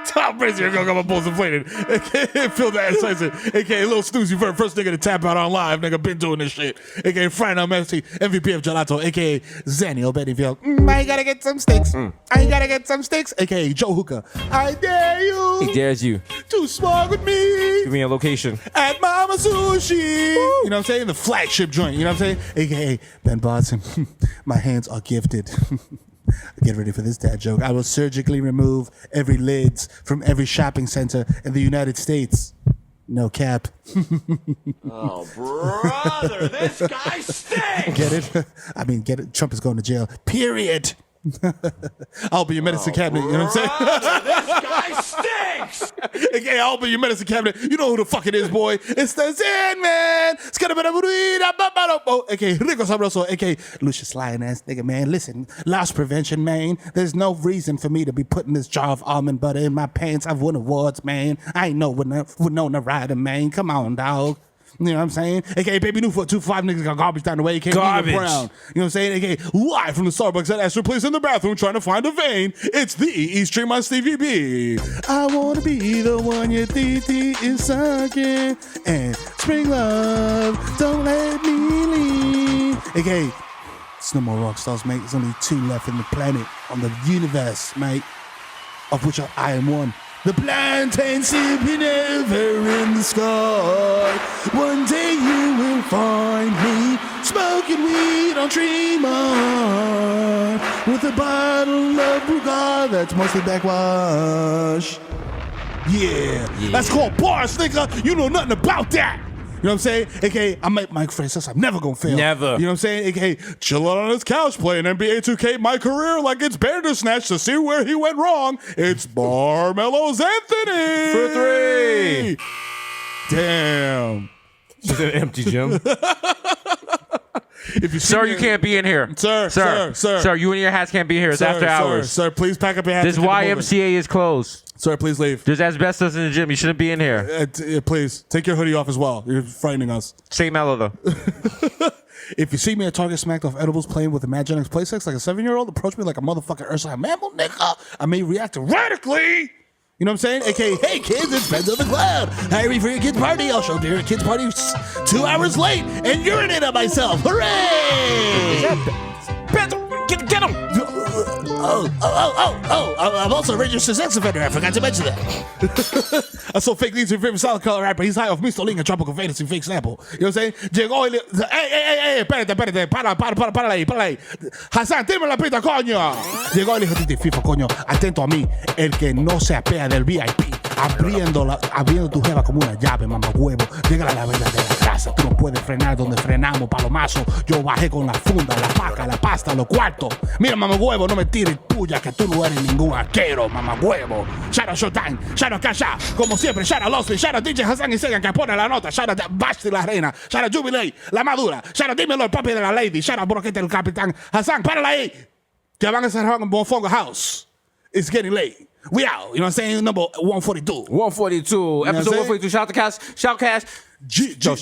Tom Brady, you're gonna come up balls inflated. AKA Phil the Assassin. AKA Lil Snoozy, first nigga to tap out on live. Nigga been doing this shit. AKA Friday Night Messi, MVP of Gelato. AKA Zanny Bettyville. I gotta get some sticks. I gotta get some sticks. AKA Joe Hookah. I dare you. He dares you. To smoke with me. Give me a location. At Mama Sushi. You know what I'm saying? The flagship joint. You know what I'm saying? AKA Ben Boston. My hands are gifted. Get ready for this dad joke. I will surgically remove every lids from every shopping center in the United States. No cap. Oh, brother, this guy stinks. Get it? I mean, get it. Trump is going to jail. Period. I'll be your medicine cabinet. You know what I'm saying? This guy stinks. Okay, I'll be your medicine cabinet. You know who the fuck it is, boy. It's the Zen Man. Okay, Rico Sabroso. Okay, Lucius Lion ass nigga, man. Listen, loss prevention, man. There's no reason for me to be putting this jar of almond butter in my pants. I've won awards, man. I ain't know Winona Ryder, man. Come on, dog. You know what I'm saying? AKA Baby New Foot, 2-5 niggas got garbage down the way. AKA Garbage. Brown. You know what I'm saying? AKA live from the Starbucks at Astor Place in the bathroom trying to find a vein. It's the East Stream on Stevie B. I want to be the one your TT is sucking. And spring love, don't let me leave. AKA, it's no more rock stars, mate. There's only 2 left in the planet, on the universe, mate. Of which I am one. The plantain sipping ever in the sky. One day you will find me smoking weed on Tremont with a bottle of Brugard that's mostly backwash. Yeah, that's called bars, nigga. You know nothing about that. You know what I'm saying? AKA, I'm Mike Francis. I'm never gonna fail. Never. You know what I'm saying? AKA, chilling on his couch playing NBA 2K, my career like it's Bandersnatch to see where he went wrong. It's Barmelo's Anthony. For 3. Damn. Just an empty gym. If you see Sir, me- you can't be in here. Sir, You and your hats can't be here. It's Sir, after hours. Sir, please pack up your hats. This and get moving. YMCA is closed. Sir, please leave. There's asbestos in the gym. You shouldn't be in here. Please, take your hoodie off as well. You're frightening us. Stay mellow, though. If you see me at Target smacked off edibles playing with Imaginex play sex like a 7-year-old, approach me like a motherfucking Ursula mammal, nigga. I may react radically. You know what I'm saying? AKA, hey kids, it's Ben of the Cloud. Hiring for your kids' party. I'll show up to your kids' party 2 hours late and urinate on myself. Hooray! Get him! I'm also a registered sex offender. I forgot to mention that. I saw fake leads to your favorite solid color rapper. He's high off Mr. Ling and tropical fantasy fake sample. You know what I'm saying? Llegó y hey, espérate, para ahí. Hasan, dime la pita, coño. Llegó el hijo de FIFA, coño. Atento a mí, el que no se apea del VIP. Abriendo tu jeva como una llave, mamá huevo. Llega la verdadera grasa. Tú no puedes frenar donde frenamos, palomazo. Yo bajé con la funda, la paca, la pasta, los cuartos. Mira, mamá huevo, no me tires puya, que tú no eres ningún arquero, mamá huevo. Shout out Shutdown, shout out Kasha, como siempre, shout out Losby, shout out DJ Hasan y Segan que pone la nota, shout out Basti la reina, shout out Jubilee, la madura, shout out Dímelo el papi de la lady, shout out Broquete el capitán. Hasan, párala ahí, que van a cerrar en Bonfongo House. It's getting late. We out, you know what I'm saying? Number 142. 142. Episode 142. Shout out to Cash. Shout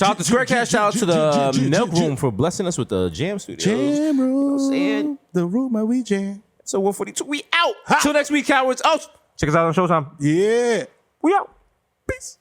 out to Squarecast. Shout out to the Milk Room for blessing us with the Jam Studios. Jam room. Saying, the room where we jam. So 142. We out. Till next week, cowards. Oh, check us out on Showtime. Yeah. We out. Peace.